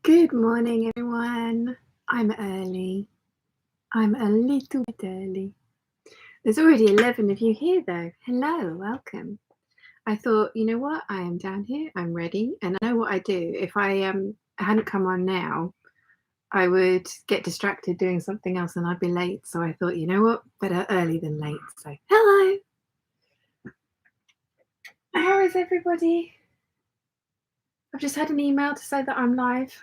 Good morning, everyone. I'm early. I'm a little bit early. There's already 11 of you here, though. Hello, welcome. I thought, you know what? I am down here. I'm ready. And I know what I do. If I hadn't come on now, I would get distracted doing something else and I'd be late. So I thought, you know what? Better early than late. So, hello. How is everybody? I've just had an email to say that I'm live,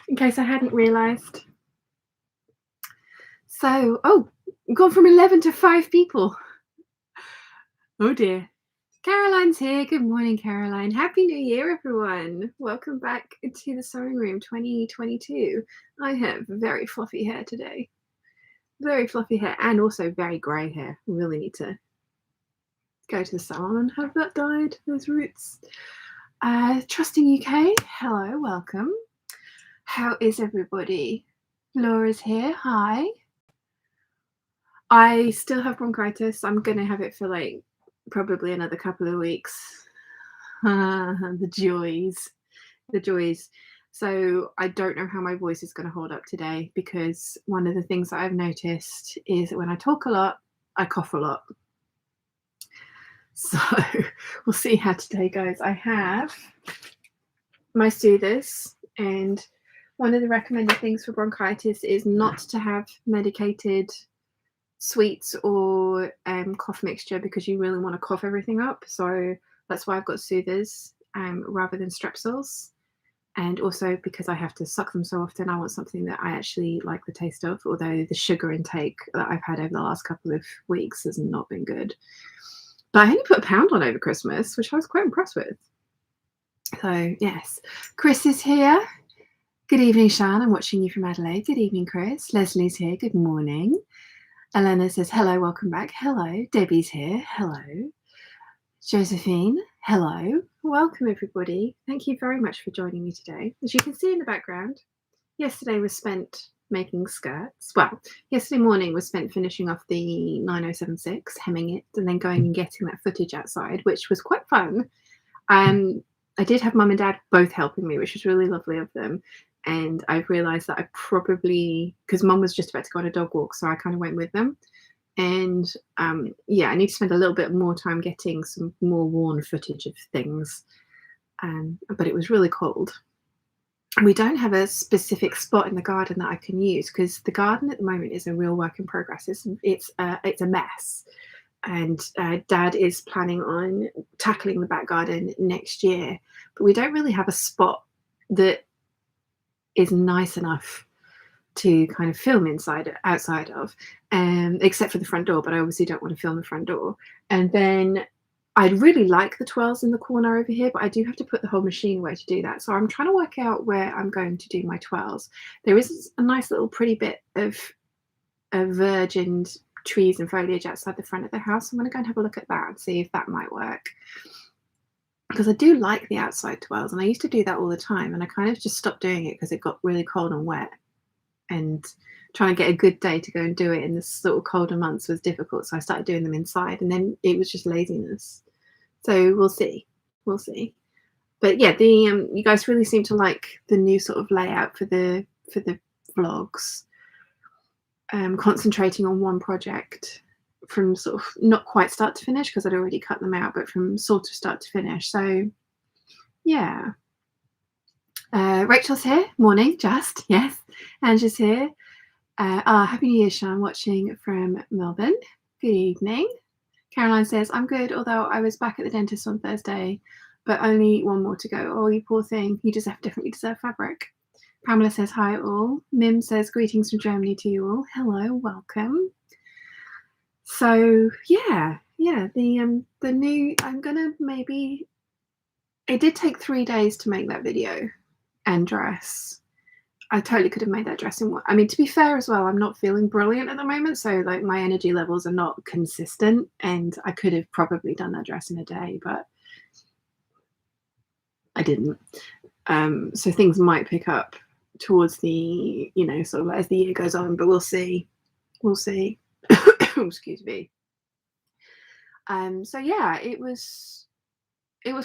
in case I hadn't realised. So, gone from 11 to 5 people. Oh dear. Caroline's here. Good morning, Caroline. Happy New Year, everyone. Welcome back to the Sewing Room 2022. I have very fluffy hair today. Very fluffy hair and also very grey hair. Really need to go to the salon and have that dyed, those roots. Trusting UK, hello, welcome. How is everybody? Laura's here. Hi. I still have bronchitis. I'm going to have it for like probably another couple of weeks. The joys. So I don't know how my voice is going to hold up today, because one of the things that I've noticed is that when I talk a lot, I cough a lot. So we'll see how today goes. I have my soothers, and one of the recommended things for bronchitis is not to have medicated sweets or cough mixture, because you really want to cough everything up. So that's why I've got soothers rather than Strepsils. And also because I have to suck them so often, I want something that I actually like the taste of, although the sugar intake that I've had over the last couple of weeks has not been good. But I only put £1 on over Christmas, which I was quite impressed with. So yes, Chris is here. Good evening, Shan. I'm watching you from Adelaide. Good evening, Chris. Leslie's here. Good morning. Elena says, hello, welcome back. Hello. Debbie's here. Hello. Josephine, hello. Welcome, everybody. Thank you very much for joining me today. As you can see in the background, yesterday was spent making skirts. Well, yesterday morning was spent finishing off the 9076, hemming it, and then going and getting that footage outside, which was quite fun. I did have mum and dad both helping me, which was really lovely of them. And I've realised that I probably, because mum was just about to go on a dog walk, so I kind of went with them. And yeah, I need to spend a little bit more time getting some more worn footage of things. But it was really cold. We don't have a specific spot in the garden that I can use, because the garden at the moment is a real work in progress. It's a mess. And Dad is planning on tackling the back garden next year, but we don't really have a spot that is nice enough to kind of film outside of, except for the front door, but I obviously don't want to film the front door. And then I'd really like the twirls in the corner over here, but I do have to put the whole machine away to do that. So I'm trying to work out where I'm going to do my twirls. There is a nice little pretty bit of virgin trees and foliage outside the front of the house. I'm going to go and have a look at that and see if that might work, because I do like the outside twirls, and I used to do that all the time, and I kind of just stopped doing it because it got really cold and wet, and trying to get a good day to go and do it in the sort of colder months was difficult. So I started doing them inside, and then it was just laziness. So we'll see. But yeah, the you guys really seem to like the new sort of layout for the vlogs. Concentrating on one project from sort of not quite start to finish, because I'd already cut them out, but from sort of start to finish. So yeah. Rachel's here. Morning, just. Yes. Angie's here. Happy New Year, Sean, watching from Melbourne. Good evening. Caroline says, I'm good, although I was back at the dentist on Thursday, but only one more to go. Oh, you poor thing. You definitely deserve fabric. Pamela says, hi all. Mim says, greetings from Germany to you all. Hello, welcome. So yeah, the new, I'm gonna maybe, it did take 3 days to make that video and dress. I totally could have made that dress in one. I mean, to be fair as well, I'm not feeling brilliant at the moment, so like my energy levels are not consistent, and I could have probably done that dress in a day, but I didn't. So things might pick up towards the, you know, sort of as the year goes on, but we'll see. Excuse me. So yeah, it was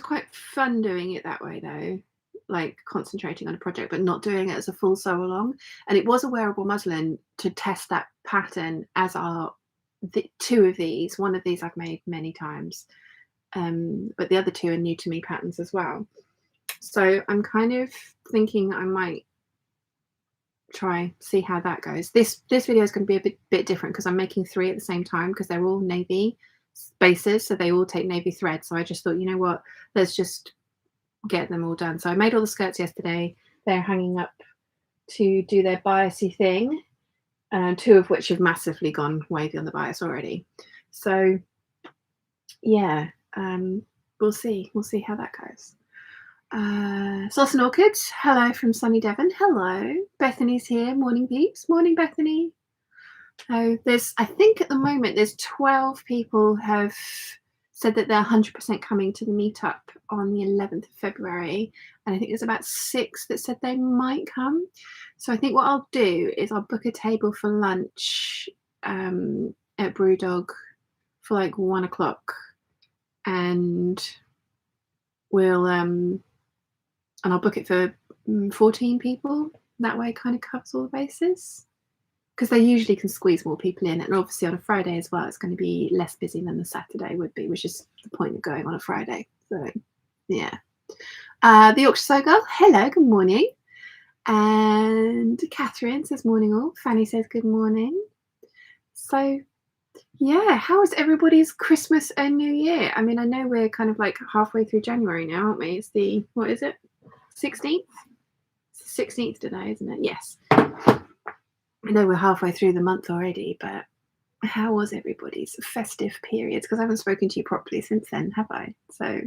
quite fun doing it that way though. like concentrating on a project but not doing it as a full sew along. And it was a wearable muslin to test that pattern, as are the two of these. One of these I've made many times, but the other two are new to me patterns as well. So I'm kind of thinking I might try, see how that goes. This video is going to be a bit different because I'm making 3 at the same time, because they're all navy bases, so they all take navy thread. So I just thought, you know what, let's just get them all done. So I made all the skirts yesterday. They're hanging up to do their biasy thing, 2 of which have massively gone wavy on the bias already. So yeah, we'll see how that goes. Sauce and Orchids, hello from sunny Devon. Hello, Bethany's here. Morning, Peeps. Morning, Bethany. Oh, I think at the moment there's 12 people have said that they're 100% coming to the meetup on the 11th of February, and I think there's about 6 that said they might come. So I think what I'll do is I'll book a table for lunch at Brewdog for like 1 o'clock, and I'll book it for 14 people. That way it kind of covers all the bases, because they usually can squeeze more people in. And obviously on a Friday as well, it's going to be less busy than the Saturday would be, which is the point of going on a Friday. So yeah. The Yorkshire Sew Girl, hello, good morning. And Catherine says morning all. Fanny says good morning. So yeah, how was everybody's Christmas and New Year? I mean, I know we're kind of like halfway through January now, aren't we? It's the, what is it? 16th? It's the 16th today, isn't it? Yes. I know we're halfway through the month already, but how was everybody's festive periods? Because I haven't spoken to you properly since then, have I? So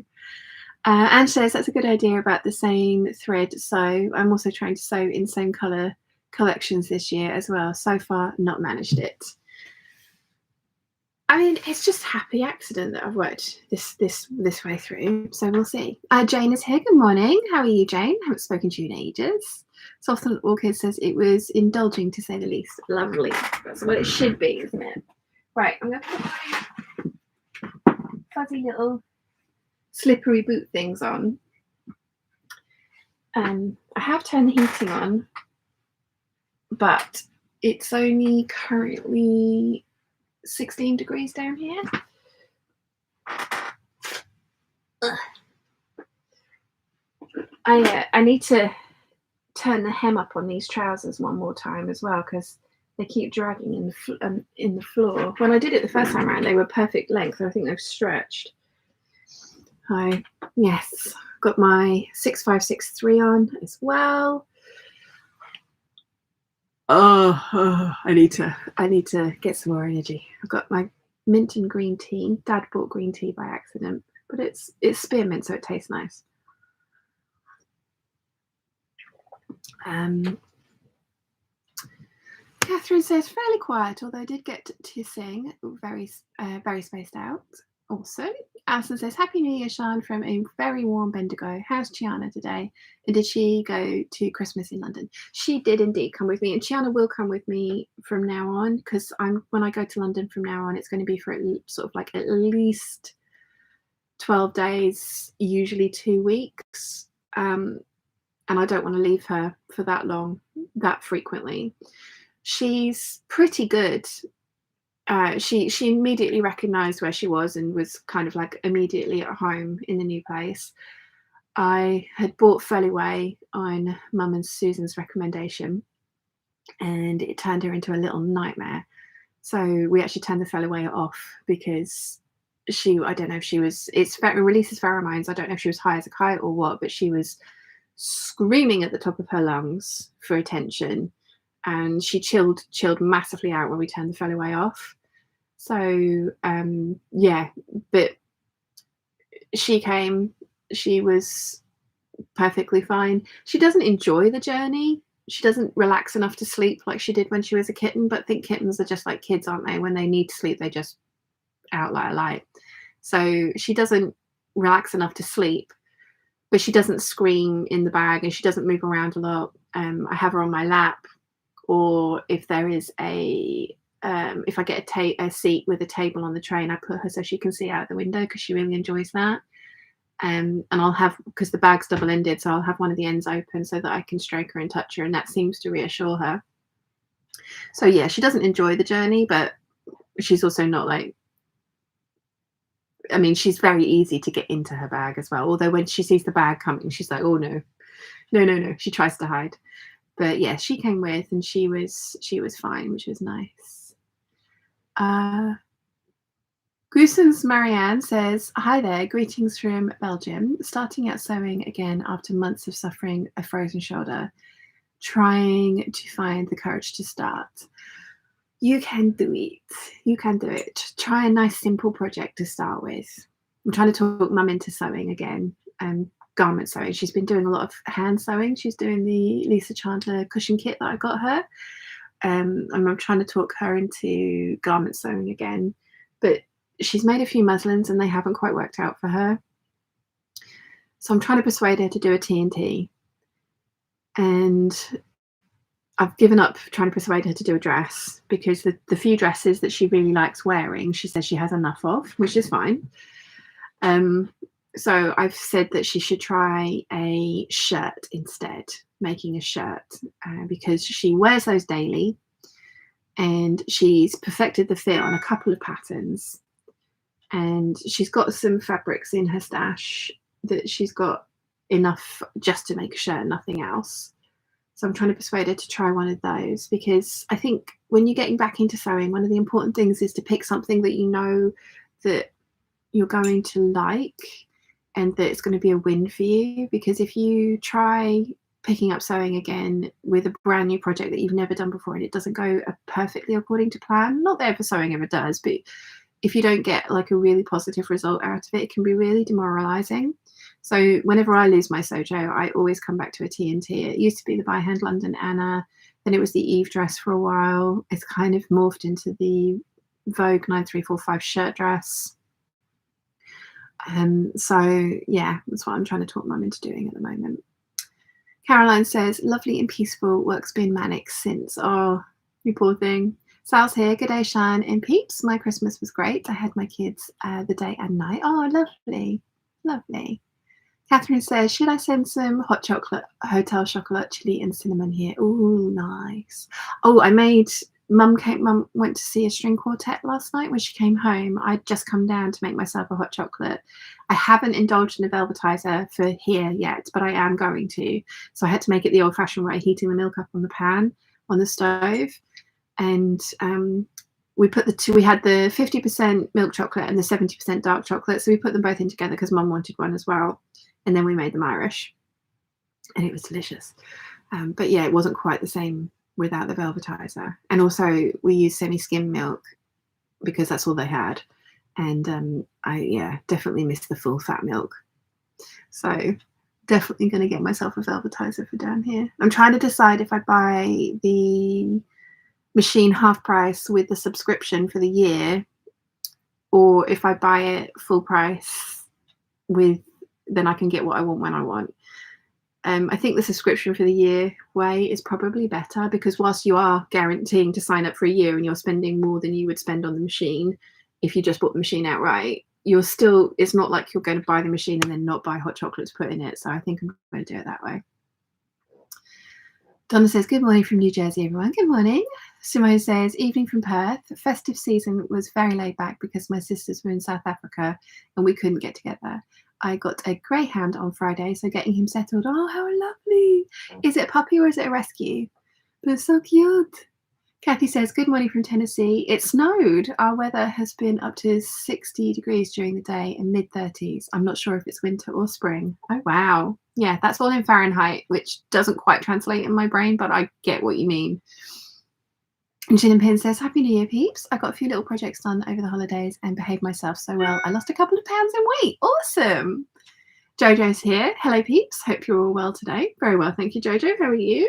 Anne says that's a good idea about the same thread. So I'm also trying to sew in same colour collections this year as well. So far, not managed it. I mean, it's just happy accident that I've worked this way through. So we'll see. Jane is here. Good morning. How are you, Jane? I haven't spoken to you in ages. Soft and Orchid says it was indulging, to say the least. Lovely. That's what it should be, isn't it? Right, I'm going to put my fuzzy little slippery boot things on. I have turned the heating on, but it's only currently 16 degrees down here. I need to turn the hem up on these trousers one more time as well, because they keep dragging in the floor. When I did it the first time around, they were perfect length. I think they've stretched. Yes, got my 6563 on as well. I need to get some more energy. I've got my mint and green tea. Dad bought green tea by accident, but it's spearmint, so it tastes nice. Catherine says fairly quiet, although I did get to sing. Very spaced out. Also, Alison says Happy New Year, Sian, from a very warm Bendigo. How's Chiana today? And did she go to Christmas in London? She did indeed come with me, and Chiana will come with me from now on, because when I go to London from now on, it's going to be for sort of like at least 12 days, usually 2 weeks. And I don't want to leave her for that long, that frequently. She's pretty good. She immediately recognized where she was and was kind of like immediately at home in the new place. I had bought Furlyway on Mum and Susan's recommendation, and it turned her into a little nightmare. So we actually turned the Furlyway off because I don't know if she was, it releases pheromones. I don't know if she was high as a kite or what, but she was screaming at the top of her lungs for attention, and she chilled massively out when we turned the Furlyway off. So yeah, but she came, she was perfectly fine. She doesn't enjoy the journey. She doesn't relax enough to sleep like she did when she was a kitten, but I think kittens are just like kids, aren't they? When they need to sleep, they just out like a light. So she doesn't relax enough to sleep, but she doesn't scream in the bag, and she doesn't move around a lot. I have her on my lap, or if there is if I get a seat with a table on the train, I put her so she can see out the window, because she really enjoys that. And I'll have, because the bag's double-ended, so I'll have one of the ends open so that I can stroke her and touch her, and that seems to reassure her. So yeah, she doesn't enjoy the journey, but she's also not like, I mean, she's very easy to get into her bag as well. Although when she sees the bag coming, she's like, oh no, no, no, no. She tries to hide. But yeah, she came with, and she was fine, which was nice. Goosen's Marianne says, hi there, greetings from Belgium. Starting out sewing again after months of suffering a frozen shoulder. Trying to find the courage to start. You can do it. You can do it. Try a nice simple project to start with. I'm trying to talk Mum into sewing again, garment sewing. She's been doing a lot of hand sewing. She's doing the Lisa Chandler cushion kit that I got her. And I'm trying to talk her into garment sewing again. But she's made a few muslins and they haven't quite worked out for her. So I'm trying to persuade her to do a T&T. And I've given up trying to persuade her to do a dress, because the few dresses that she really likes wearing, she says she has enough of, which is fine. So I've said that she should try a shirt instead, making a shirt, because she wears those daily and she's perfected the fit on a couple of patterns. And she's got some fabrics in her stash that she's got enough just to make a shirt, nothing else. So I'm trying to persuade her to try one of those, because I think when you're getting back into sewing, one of the important things is to pick something that you know that you're going to like and that it's going to be a win for you. Because if you try picking up sewing again with a brand new project that you've never done before and it doesn't go perfectly according to plan, not that ever sewing ever does, but if you don't get like a really positive result out of it, it can be really demoralizing. So whenever I lose my Sojo, I always come back to a T&T. It used to be the By Hand London Anna, then it was the Eve dress for a while. It's kind of morphed into the Vogue 9345 shirt dress. So yeah, that's what I'm trying to talk Mum into doing at the moment. Caroline says, lovely and peaceful, work's been manic since. Oh, you poor thing. Sal's here. Good day, Shan and Peeps. My Christmas was great. I had my kids the day and night. Oh, lovely. Lovely. Catherine says, should I send some hot chocolate, hotel chocolate, chili and cinnamon here? Oh, nice. Oh, Mum went to see a string quartet last night. When she came home, I'd just come down to make myself a hot chocolate. I haven't indulged in a Velvetizer for here yet, but I am going to. So I had to make it the old-fashioned way, heating the milk up on the pan on the stove. And we had the 50% milk chocolate and the 70% dark chocolate. So we put them both in together because Mum wanted one as well. And then we made them Irish. And it was delicious. But yeah, it wasn't quite the same without the Velvetizer. And also we used semi-skim milk because that's all they had. And I definitely missed the full fat milk. So definitely going to get myself a Velvetizer for down here. I'm trying to decide if I buy the machine half price with the subscription for the year, or if I buy it full price then I can get what I want when I want. I think the subscription for the year way is probably better, because whilst you are guaranteeing to sign up for a year and you're spending more than you would spend on the machine if you just bought the machine outright, it's not like you're going to buy the machine and then not buy hot chocolate to put in it. So I think I'm going to do it that way. Donna says, good morning from New Jersey, everyone. Good morning. Simone says, evening from Perth. Festive season was very laid back because my sisters were in South Africa and we couldn't get together. I got a greyhound on Friday, so getting him settled. Oh, how lovely. Is it a puppy or is it a rescue? But it's so cute. Kathy says, good morning from Tennessee. It snowed. Our weather has been up to 60 degrees during the day and mid-30s. I'm not sure if it's winter or spring. Oh, wow. Yeah, that's all in Fahrenheit, which doesn't quite translate in my brain, but I get what you mean. And Gin and Pin says, happy New Year, peeps. I got a few little projects done over the holidays and behaved myself so well. I lost a couple of pounds in weight. Awesome. Jojo's here. Hello, peeps. Hope you're all well today. Very well, thank you, Jojo. How are you?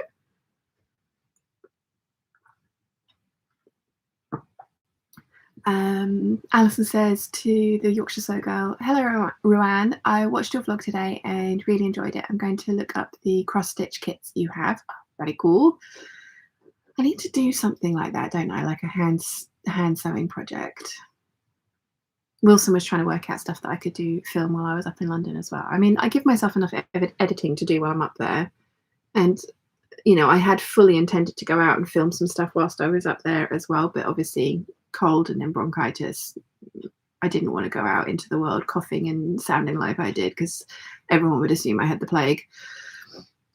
Alison says to the Yorkshire Sew Girl, hello, Ruan. I watched your vlog today and really enjoyed it. I'm going to look up the cross-stitch kits you have. Very cool. I need to do something like that, don't I? Like a hand sewing project. Wilson was trying to work out stuff that I could film while I was up in London as well. I mean, I give myself enough editing to do while I'm up there. And, you know, I had fully intended to go out and film some stuff whilst I was up there as well. But obviously cold and then bronchitis, I didn't want to go out into the world coughing and sounding like I did, because everyone would assume I had the plague.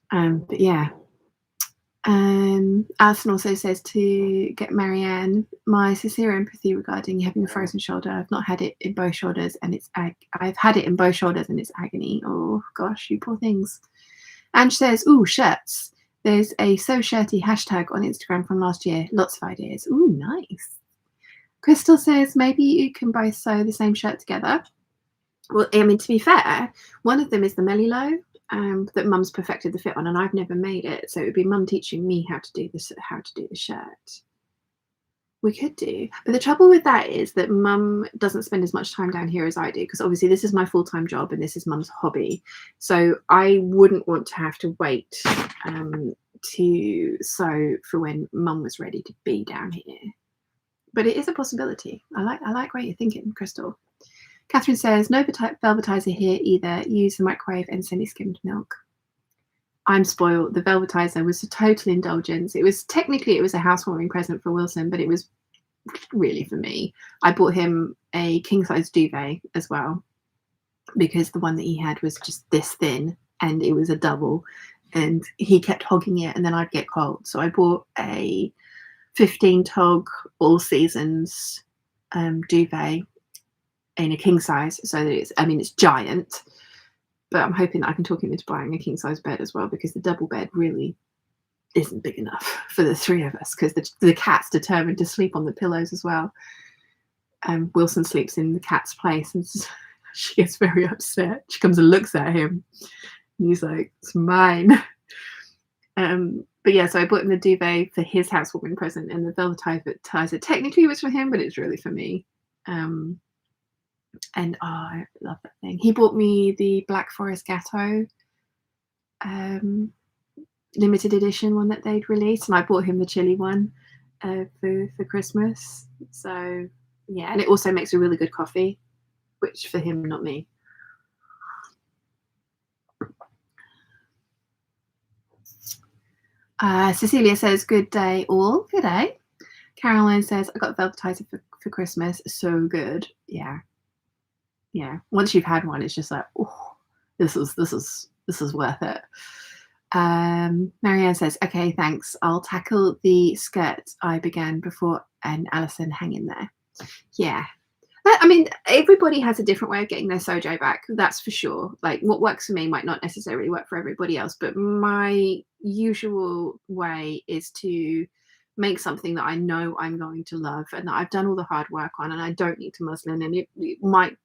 But yeah. Alison also says to get Marianne my sincere empathy regarding having a frozen shoulder. I've not had it in both shoulders, and I've had it in both shoulders, and it's agony. Oh gosh, you poor things. And she says, "Ooh, shirts. There's a so shirty hashtag on Instagram from last year. Lots of ideas. Ooh, nice." Crystal says maybe you can both sew the same shirt together. Well, I mean, to be fair, one of them is the Melilo. That Mum's perfected the fit on, and I've never made it, so it would be Mum teaching me how to do the shirt. We could do, but the trouble with that is that Mum doesn't spend as much time down here as I do, because obviously this is my full-time job and this is Mum's hobby, so I wouldn't want to have to wait to sew for when Mum was ready to be down here. But it is a possibility. I like what you're thinking, Crystal. Catherine says, no Velvetizer here either. Use the microwave and semi-skimmed milk. I'm spoiled. The Velvetizer was a total indulgence. It was a housewarming present for Wilson, but it was really for me. I bought him a king-size duvet as well, because the one that he had was just this thin, and it was a double, and he kept hogging it, and then I'd get cold. So I bought a 15 tog all seasons duvet in a king size, so that it's giant, but I'm hoping that I can talk him into buying a king size bed as well, because the double bed really isn't big enough for the three of us, because the cat's determined to sleep on the pillows as well. Wilson sleeps in the cat's place, and she gets very upset. She comes and looks at him, and he's like, "It's mine." But yeah, so I bought him the duvet for his housewarming present, and the Velvetizer technically was for him, but it's really for me. And I love that thing. He bought me the Black Forest Gatto limited edition one that they'd released, and I bought him the chili one for Christmas. So yeah, and it also makes a really good coffee, which for him, not me. Cecilia says, good day all. Good day. Caroline says, I got Velvetizer for Christmas. So good. Yeah. Once you've had one, it's just like, oh, this is worth it. Marianne says, okay, thanks. I'll tackle the skirt I began before, and Alison, hang in there. Yeah. I mean, everybody has a different way of getting their sojo back, that's for sure. Like, what works for me might not necessarily work for everybody else, but my usual way is to make something that I know I'm going to love and that I've done all the hard work on, and I don't need to muslin, and it might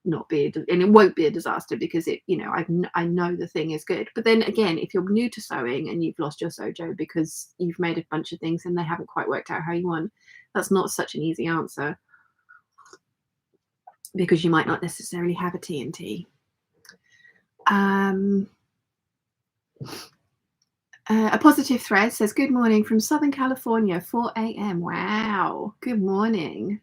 not be, and it won't be a disaster, because it, you know, I know the thing is good. But then again, if you're new to sewing and you've lost your sojo because you've made a bunch of things and they haven't quite worked out how you want, that's not such an easy answer, because you might not necessarily have a TNT. A positive thread says, good morning from Southern California, 4 a.m. Wow, good morning.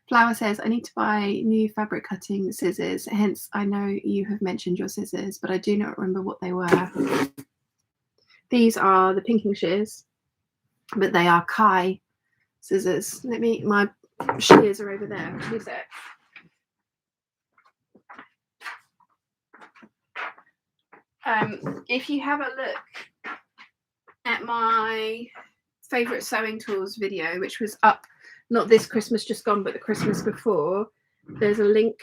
Flower says, I need to buy new fabric cutting scissors, hence I know you have mentioned your scissors, but I do not remember what they were. These are the pinking shears, but they are Kai scissors. My shears are over there. Who's that? If you have a look at my favorite sewing tools video, which was up not this Christmas just gone, but the Christmas before, there's a link,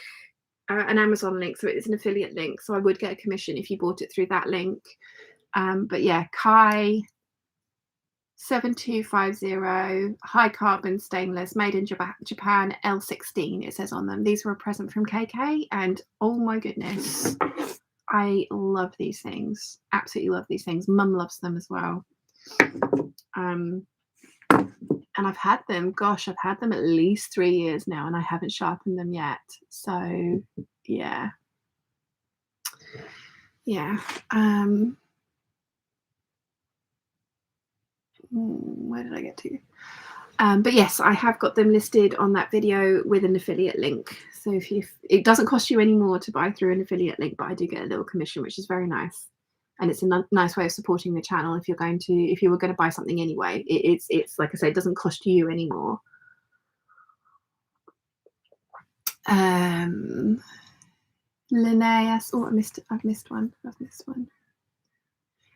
an Amazon link, so it's an affiliate link, so I would get a commission if you bought it through that link. But yeah, Kai 7250 high carbon stainless, made in Japan, L16 it says on them. These were a present from KK, and oh my goodness, I love these things. Absolutely love these things. Mum loves them as well. And I've had them, gosh, I've had them at least 3 years now, and I haven't sharpened them yet. So yeah. Where did I get to? But yes, I have got them listed on that video with an affiliate link. So if it doesn't cost you any more to buy through an affiliate link, but I do get a little commission, which is very nice. And it's a nice way of supporting the channel if you were going to buy something anyway. It's like I say, it doesn't cost you anymore. Linnaeus. Oh, I've missed one.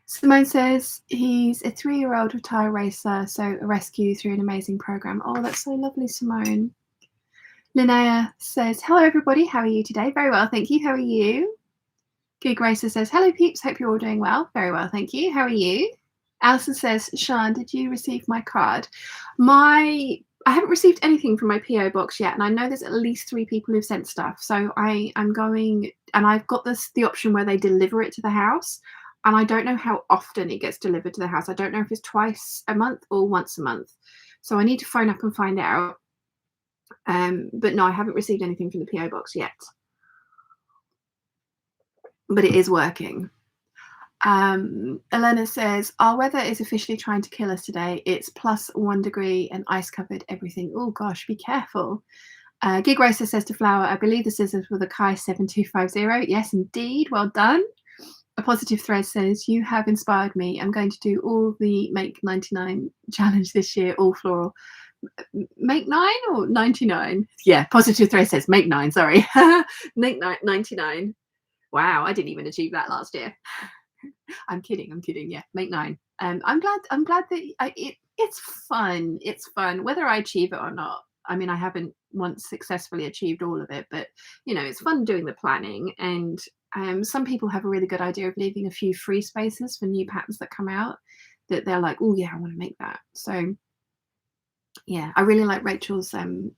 Simone says he's a 3-year-old retired racer, so a rescue through an amazing program. Oh, that's so lovely, Simone. Linnea says, hello, everybody. How are you today? Very well, thank you. How are you? Gig Racer says, hello, peeps. Hope you're all doing well. Very well, thank you. How are you? Alison says, Sean, did you receive my card? I haven't received anything from my PO box yet, and I know there's at least 3 people who've sent stuff. So I'm going, and I've got the option where they deliver it to the house. And I don't know how often it gets delivered to the house. I don't know if it's twice a month or once a month. So I need to phone up and find out. But no, I haven't received anything from the PO box yet. But it is working. Elena says, our weather is officially trying to kill us today. It's +1 degree and ice covered everything. Oh gosh, be careful. Gig Racer says to Flower, I believe the scissors were the Kai 7250. Yes, indeed. Well done. A Positive Thread says, you have inspired me. I'm going to do all the Make 99 challenge this year, all floral. Make 9 or 99? Yeah, Positive Thread says make 9, sorry. Make 99. Wow, I didn't even achieve that last year. I'm kidding. Yeah, make 9. I'm glad that it's fun. It's fun, whether I achieve it or not. I mean, I haven't once successfully achieved all of it, but you know, it's fun doing the planning. And some people have a really good idea of leaving a few free spaces for new patterns that come out that they're like, oh yeah, I want to make that. So yeah, I really like Rachel's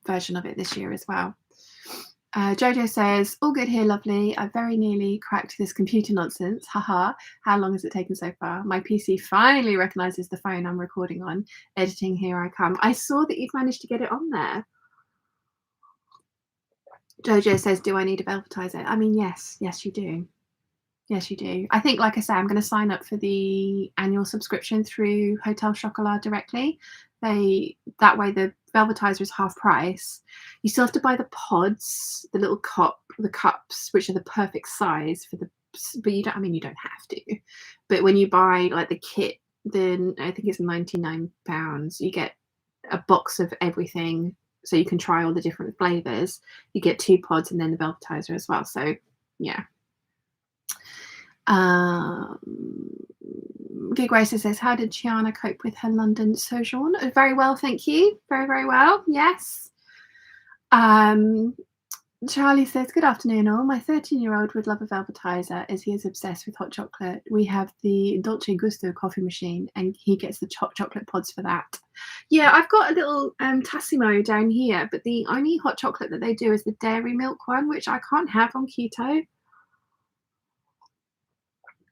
version of it this year as well. Jojo says, all good here, lovely. I very nearly cracked this computer nonsense. Haha. How long has it taken so far? My PC finally recognizes the phone I'm recording on. Editing, here I come. I saw that you've managed to get it on there. Jojo says, do I need a Velvetizer? I mean, yes, you do. Yes, you do. I think, like I say, I'm going to sign up for the annual subscription through Hotel Chocolat directly. That way the Velvetizer is half price. You still have to buy the pods, the little the cups, which are the perfect size for the, but you don't, I mean, you don't have to. But when you buy like the kit, then I think it's £99. You get a box of everything, so you can try all the different flavors. You get 2 pods and then the Velvetizer as well. So yeah. Gig Racer says, how did Chiana cope with her London sojourn? Very well, thank you. Very, very well. Yes. Charlie says, good afternoon all. My 13-year-old would love a Velvetizer as he is obsessed with hot chocolate. We have the Dolce Gusto coffee machine and he gets the chocolate pods for that. Yeah, I've got a little Tassimo down here, but the only hot chocolate that they do is the dairy milk one, which I can't have on keto.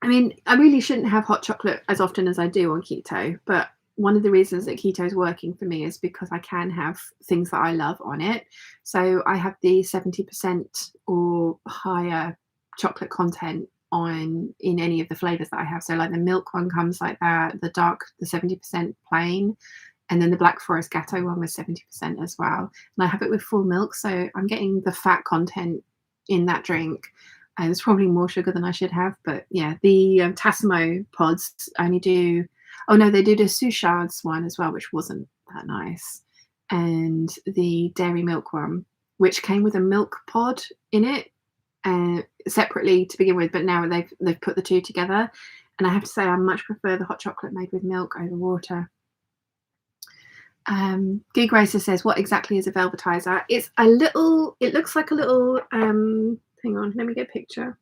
I mean, I really shouldn't have hot chocolate as often as I do on keto, but one of the reasons that keto is working for me is because I can have things that I love on it. So I have the 70% or higher chocolate content in any of the flavors that I have. So like the milk one comes like that, the 70% plain, and then the Black Forest Gatto one was 70% as well. And I have it with full milk, so I'm getting the fat content in that drink. And it's probably more sugar than I should have, but yeah, the Tassimo pods only do, oh no, they did a Suchard's one as well, which wasn't that nice. And the dairy milk one, which came with a milk pod in it separately to begin with, but now they've put the 2 together. And I have to say, I much prefer the hot chocolate made with milk over water. Gig Racer says, what exactly is a Velvetizer? It's a little, it looks like a little, hang on, let me get a picture.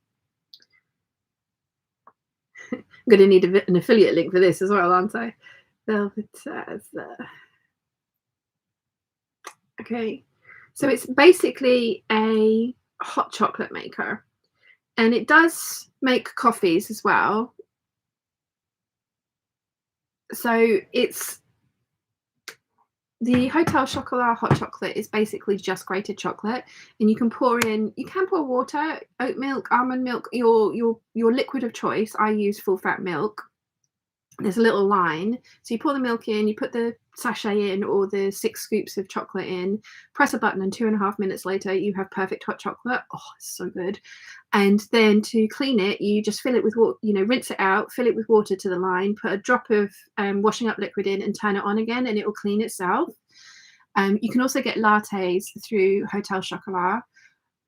I'm going to need an affiliate link for this as well, aren't I? Velvetizer. Okay, so it's basically a hot chocolate maker, and it does make coffees as well. So it's the Hotel Chocolat hot chocolate is basically just grated chocolate, and you can pour water, oat milk, almond milk, your liquid of choice. I use full fat milk. There's a little line, so you pour the milk in, you put the sachet in or the 6 scoops of chocolate in, press a button, and 2.5 minutes later you have perfect hot chocolate. Oh, it's so good. And then to clean it, you just fill it with water, rinse it out, fill it with water to the line, put a drop of washing up liquid in and turn it on again, and it will clean itself. You can also get lattes through Hotel Chocolat.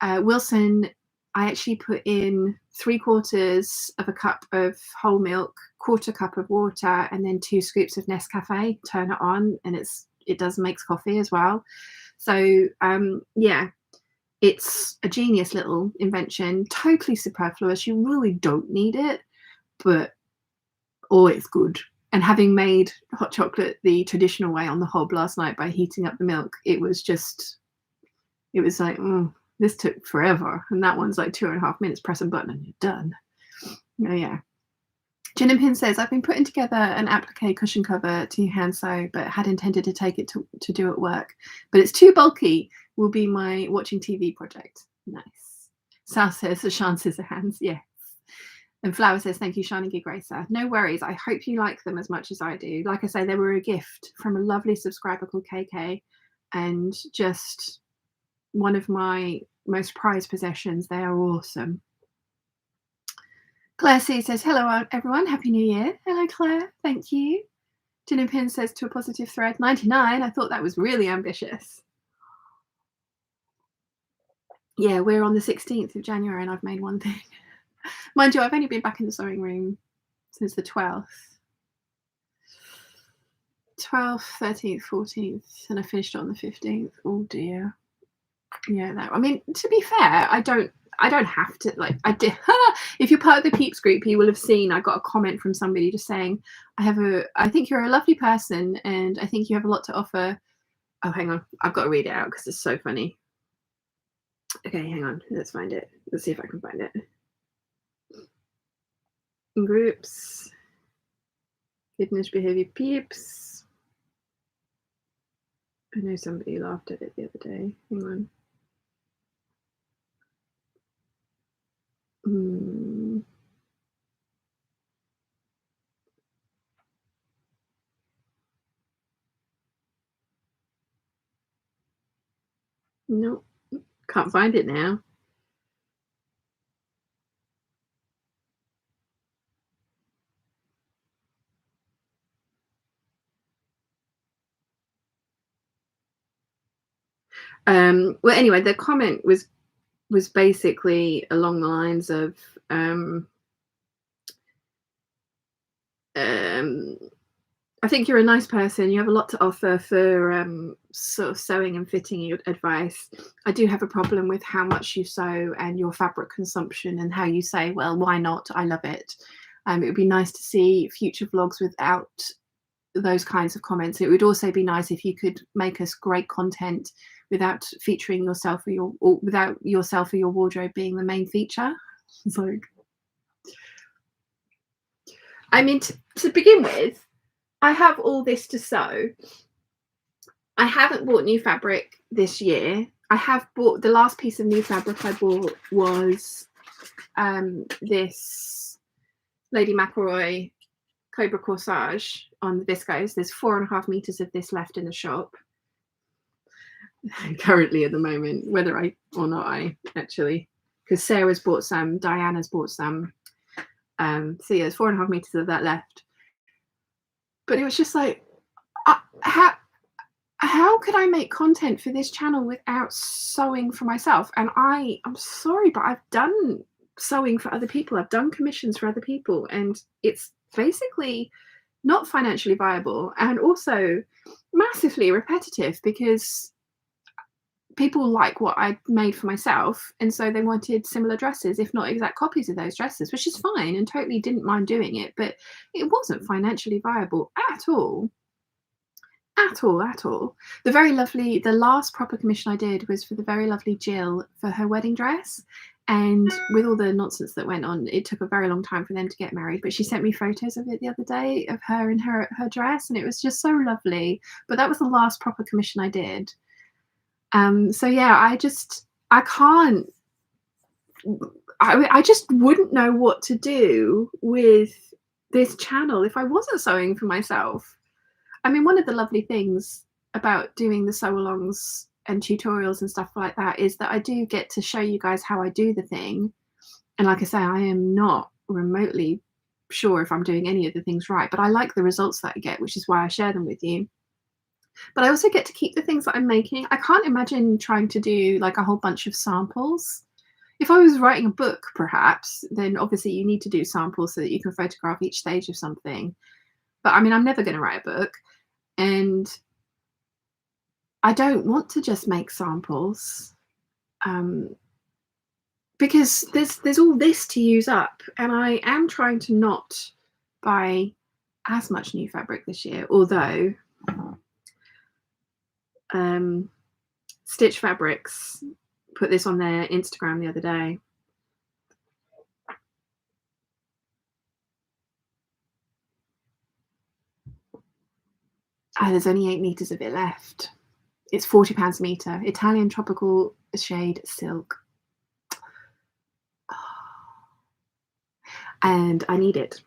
Wilson, I actually put in 3/4 of a cup of whole milk, 1/4 cup of water, and then 2 scoops of Nescafe. Turn it on, and it does makes coffee as well. So yeah, it's a genius little invention. Totally superfluous. You really don't need it, but always good. And having made hot chocolate the traditional way on the hob last night by heating up the milk, it was like, this took forever. And that one's like 2.5 minutes, press a button and you're done. Oh yeah. Gin and Pin says, I've been putting together an applique cushion cover to hand sew, but had intended to take it to do at work. But it's too bulky. Will be my watching TV project. Nice. Sal says, the Shan scissor hands. Yes. And Flower says, thank you, Shining Gig Racer. No worries. I hope you like them as much as I do. Like I say, they were a gift from a lovely subscriber called KK, and just one of my most prized possessions. They are awesome. Claire C says, hello, everyone. Happy New Year. Hello, Claire. Thank you. Gin and Pin says, to a positive thread, 99. I thought that was really ambitious. Yeah, we're on the 16th of January and I've made one thing. Mind you, I've only been back in the sewing room since the 12th. 12th, 13th, 14th, and I finished on the 15th. Oh dear. Yeah, I mean, to be fair, I don't have to, like, I did. If you're part of the Peeps group, you will have seen I got a comment from somebody just saying, I think you're a lovely person and I think you have a lot to offer. Oh, hang on. I've got to read it out because it's so funny. Okay, hang on. Let's find it. Let's see if I can find it. In groups. Kittenish Behaviour Peeps. I know somebody laughed at it the other day. Hang on. Nope. Can't find it now. Well, anyway, the comment was basically along the lines of I think you're a nice person. You have a lot to offer for sort of sewing and fitting advice. I do have a problem with how much you sew and your fabric consumption and how you say, well, why not? I love it. It would be nice to see future vlogs without those kinds of comments. It would also be nice if you could make us great content without featuring yourself or without yourself or your wardrobe being the main feature. It's like, I mean, to begin with, I have all this to sew. I haven't bought new fabric this year. I have bought, the last piece of new fabric I bought was this Lady McElroy Cobra Corsage on the viscose. There's 4.5 meters of this left in the shop currently at the moment, whether I or not I actually, because Sarah's bought some, Diana's bought some. So yeah, there's 4.5 meters of that left. But it was just like, how could I make content for this channel without sewing for myself? And I'm sorry, but I've done sewing for other people. I've done commissions for other people, and it's basically not financially viable and also massively repetitive because people like what I made for myself, and so they wanted similar dresses, if not exact copies of those dresses, which is fine and totally didn't mind doing it, but it wasn't financially viable at all. At all. The last proper commission I did was for the very lovely Jill for her wedding dress, and with all the nonsense that went on, it took a very long time for them to get married, but she sent me photos of it the other day of her in her dress, and it was just so lovely. But that was the last proper commission I did. So yeah, I just wouldn't know what to do with this channel if I wasn't sewing for myself. I mean, one of the lovely things about doing the sew-alongs and tutorials and stuff like that is that I do get to show you guys how I do the thing. And like I say, I am not remotely sure if I'm doing any of the things right, but I like the results that I get, which is why I share them with you. But I also get to keep the things that I'm making. I can't imagine trying to do like a whole bunch of samples. If I was writing a book, perhaps, then obviously you need to do samples so that you can photograph each stage of something. But I mean, I'm never going to write a book. And I don't want to just make samples because there's all this to use up. And I am trying to not buy as much new fabric this year, although Stitch Fabrics put this on their Instagram the other day. There's only 8 meters of it left. It's £40 a meter. Italian tropical shade silk. And I need it.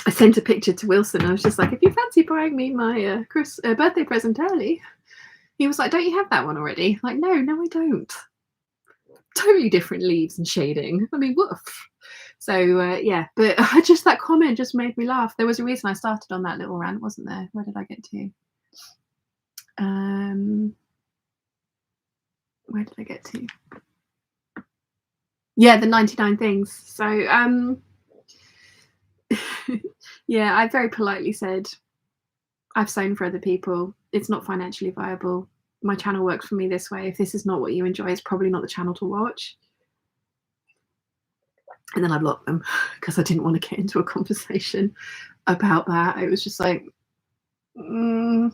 I sent a picture to Wilson. I was just like, if you fancy buying me my birthday present early. He was like, don't you have that one already? Like, no, I don't. Totally different leaves and shading. I mean, woof. So yeah, but just that comment just made me laugh. There was a reason I started on that little rant, wasn't there? Where did I get to? Where did I get to? Yeah, the 99 things. So yeah, I very politely said, I've sewn for other people. It's not financially viable. My channel works for me this way. If this is not what you enjoy, it's probably not the channel to watch. And then I blocked them because I didn't want to get into a conversation about that. It was just like, no,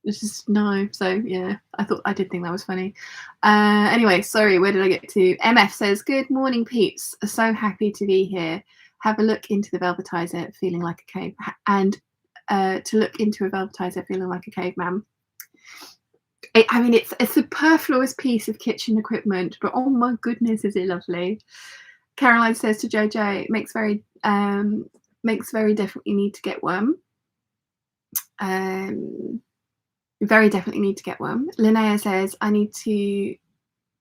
it's just no. So yeah, I did think that was funny. Anyway, sorry, where did I get to? MF says, good morning, peeps. So happy to be here. Have a look into the Velvetizer, feeling like a cave. And to look into a Velvetizer, feeling like a caveman. I mean, it's a superfluous piece of kitchen equipment, but oh my goodness, is it lovely. Caroline says to Jojo, makes very definitely need to get one. Very definitely need to get one. Linnea says, I need to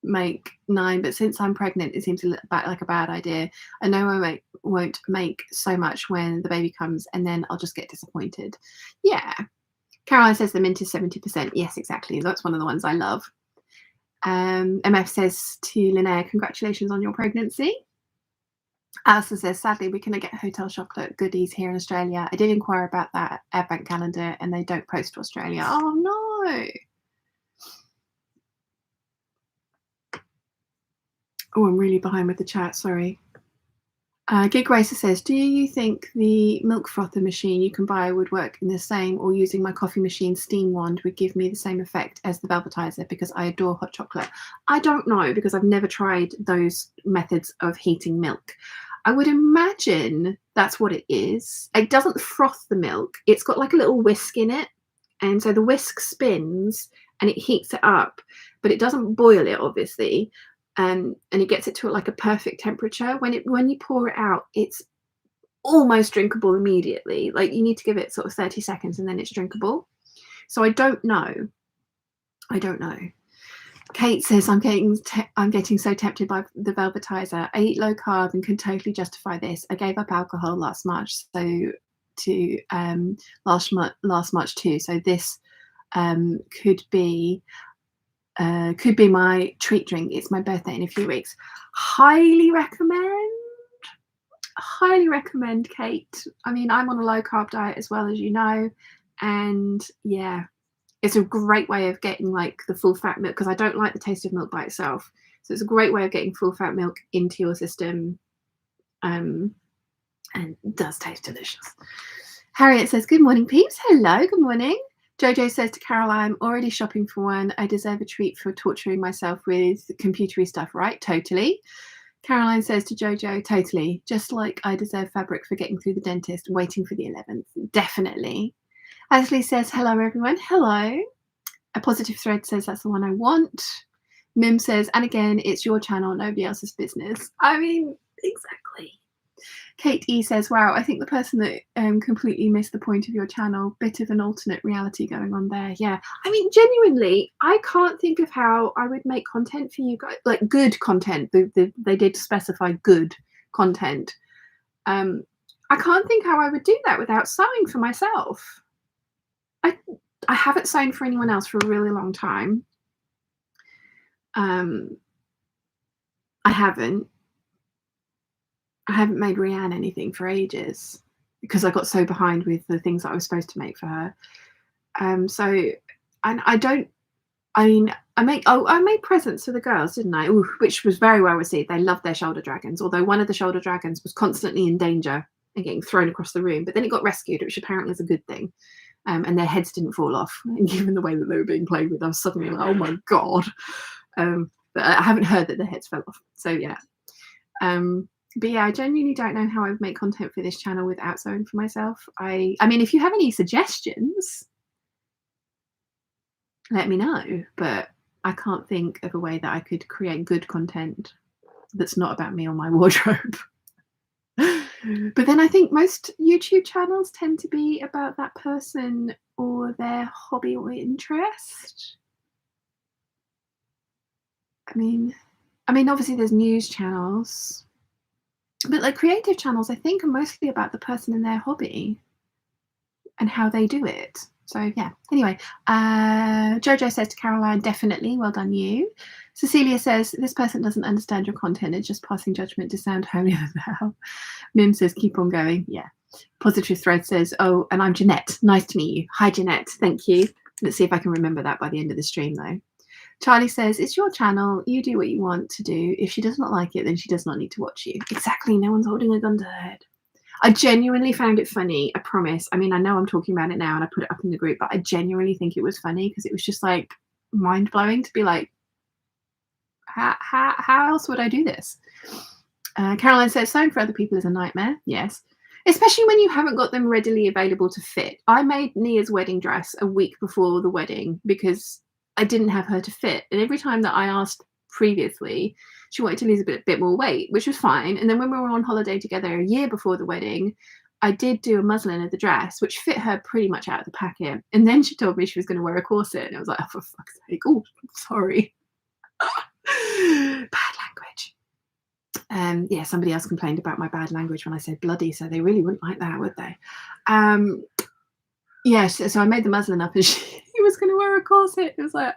make 9, but since I'm pregnant, it seems like a bad idea. I know I won't make so much when the baby comes, and then I'll just get disappointed. Yeah. Caroline says the mint is 70%. Yes, exactly. That's one of the ones I love. MF says to Linnea, congratulations on your pregnancy. Alison says, sadly, we cannot get hotel chocolate goodies here in Australia. I did inquire about that Advent calendar and they don't post to Australia. Oh, no. Oh, I'm really behind with the chat. Sorry. Gig Racer says, do you think the milk frother machine you can buy would work in the same, or using my coffee machine steam wand would give me the same effect as the Velvetizer because I adore hot chocolate? I don't know because I've never tried those methods of heating milk. I would imagine that's what it is. It doesn't froth the milk. It's got like a little whisk in it. And so the whisk spins and it heats it up, but it doesn't boil it, obviously. And it gets it to like a perfect temperature. When you pour it out, it's almost drinkable immediately. Like you need to give it sort of 30 seconds and then it's drinkable. So I don't know. Kate says, I'm getting so tempted by the Velvetizer. I eat low carb and can totally justify this. I gave up alcohol last March, so to last March too. So this could be my treat drink. It's my birthday in a few weeks. Highly recommend, Kate. I mean, I'm on a low carb diet as well, as you know, and yeah, it's a great way of getting like the full fat milk because I don't like the taste of milk by itself. So it's a great way of getting full fat milk into your system, and it does taste delicious. Harriet says, good morning, peeps. Hello, good morning. Jojo says to Carol, I'm already shopping for one. I deserve a treat for torturing myself with computery stuff, right? Totally. Caroline says to Jojo, totally. Just like I deserve fabric for getting through the dentist, waiting for the 11th. Definitely. Ashley says, hello, everyone. Hello. A positive thread says that's the one I want. Mim says, and again, it's your channel, nobody else's business. I mean, exactly. Kate E says, wow, I think the person that completely missed the point of your channel, bit of an alternate reality going on there. Yeah, I mean, genuinely, I can't think of how I would make content for you guys, like good content. They did specify good content. I can't think how I would do that without sewing for myself. I haven't sewn for anyone else for a really long time. I haven't made Rianne anything for ages because I got so behind with the things that I was supposed to make for her. So, and I made presents for the girls, didn't I? Ooh, which was very well received. They loved their shoulder dragons, although one of the shoulder dragons was constantly in danger and getting thrown across the room. But then it got rescued, which apparently is a good thing. And their heads didn't fall off. And given the way that they were being played with, I was suddenly like, oh my God. But I haven't heard that their heads fell off. So yeah. But yeah, I genuinely don't know how I would make content for this channel without sewing for myself. I mean, if you have any suggestions, let me know. But I can't think of a way that I could create good content that's not about me or my wardrobe. But then I think most YouTube channels tend to be about that person or their hobby or interest. I mean, obviously there's news channels, but like creative channels, I think are mostly about the person and their hobby and how they do it. So yeah, anyway, Jojo says to Caroline, definitely, well done you. Cecilia says, this person doesn't understand your content, it's just passing judgment to sound holier than thou. Mim says, keep on going. Yeah. Positive Thread says, oh, and I'm Jeanette. Nice to meet you. Hi, Jeanette. Thank you. Let's see if I can remember that by the end of the stream, though. Charlie says, it's your channel. You do what you want to do. If she does not like it, then she does not need to watch you. Exactly. No one's holding a gun to her head. I genuinely found it funny. I promise. I mean, I know I'm talking about it now and I put it up in the group, but I genuinely think it was funny because it was just like mind blowing to be like, how else would I do this? Caroline says, sewing for other people is a nightmare. Yes. Especially when you haven't got them readily available to fit. I made Nia's wedding dress a week before the wedding because I didn't have her to fit. And every time that I asked previously, she wanted to lose a bit more weight, which was fine. And then when we were on holiday together a year before the wedding, I did do a muslin of the dress, which fit her pretty much out of the packet. And then she told me she was going to wear a corset. And I was like, oh, for fuck's sake. Oh, sorry. Bad language. Yeah, somebody else complained about my bad language when I said bloody, so they really wouldn't like that, would they? Yeah, so I made the muslin up and he was going to wear a corset. It was like,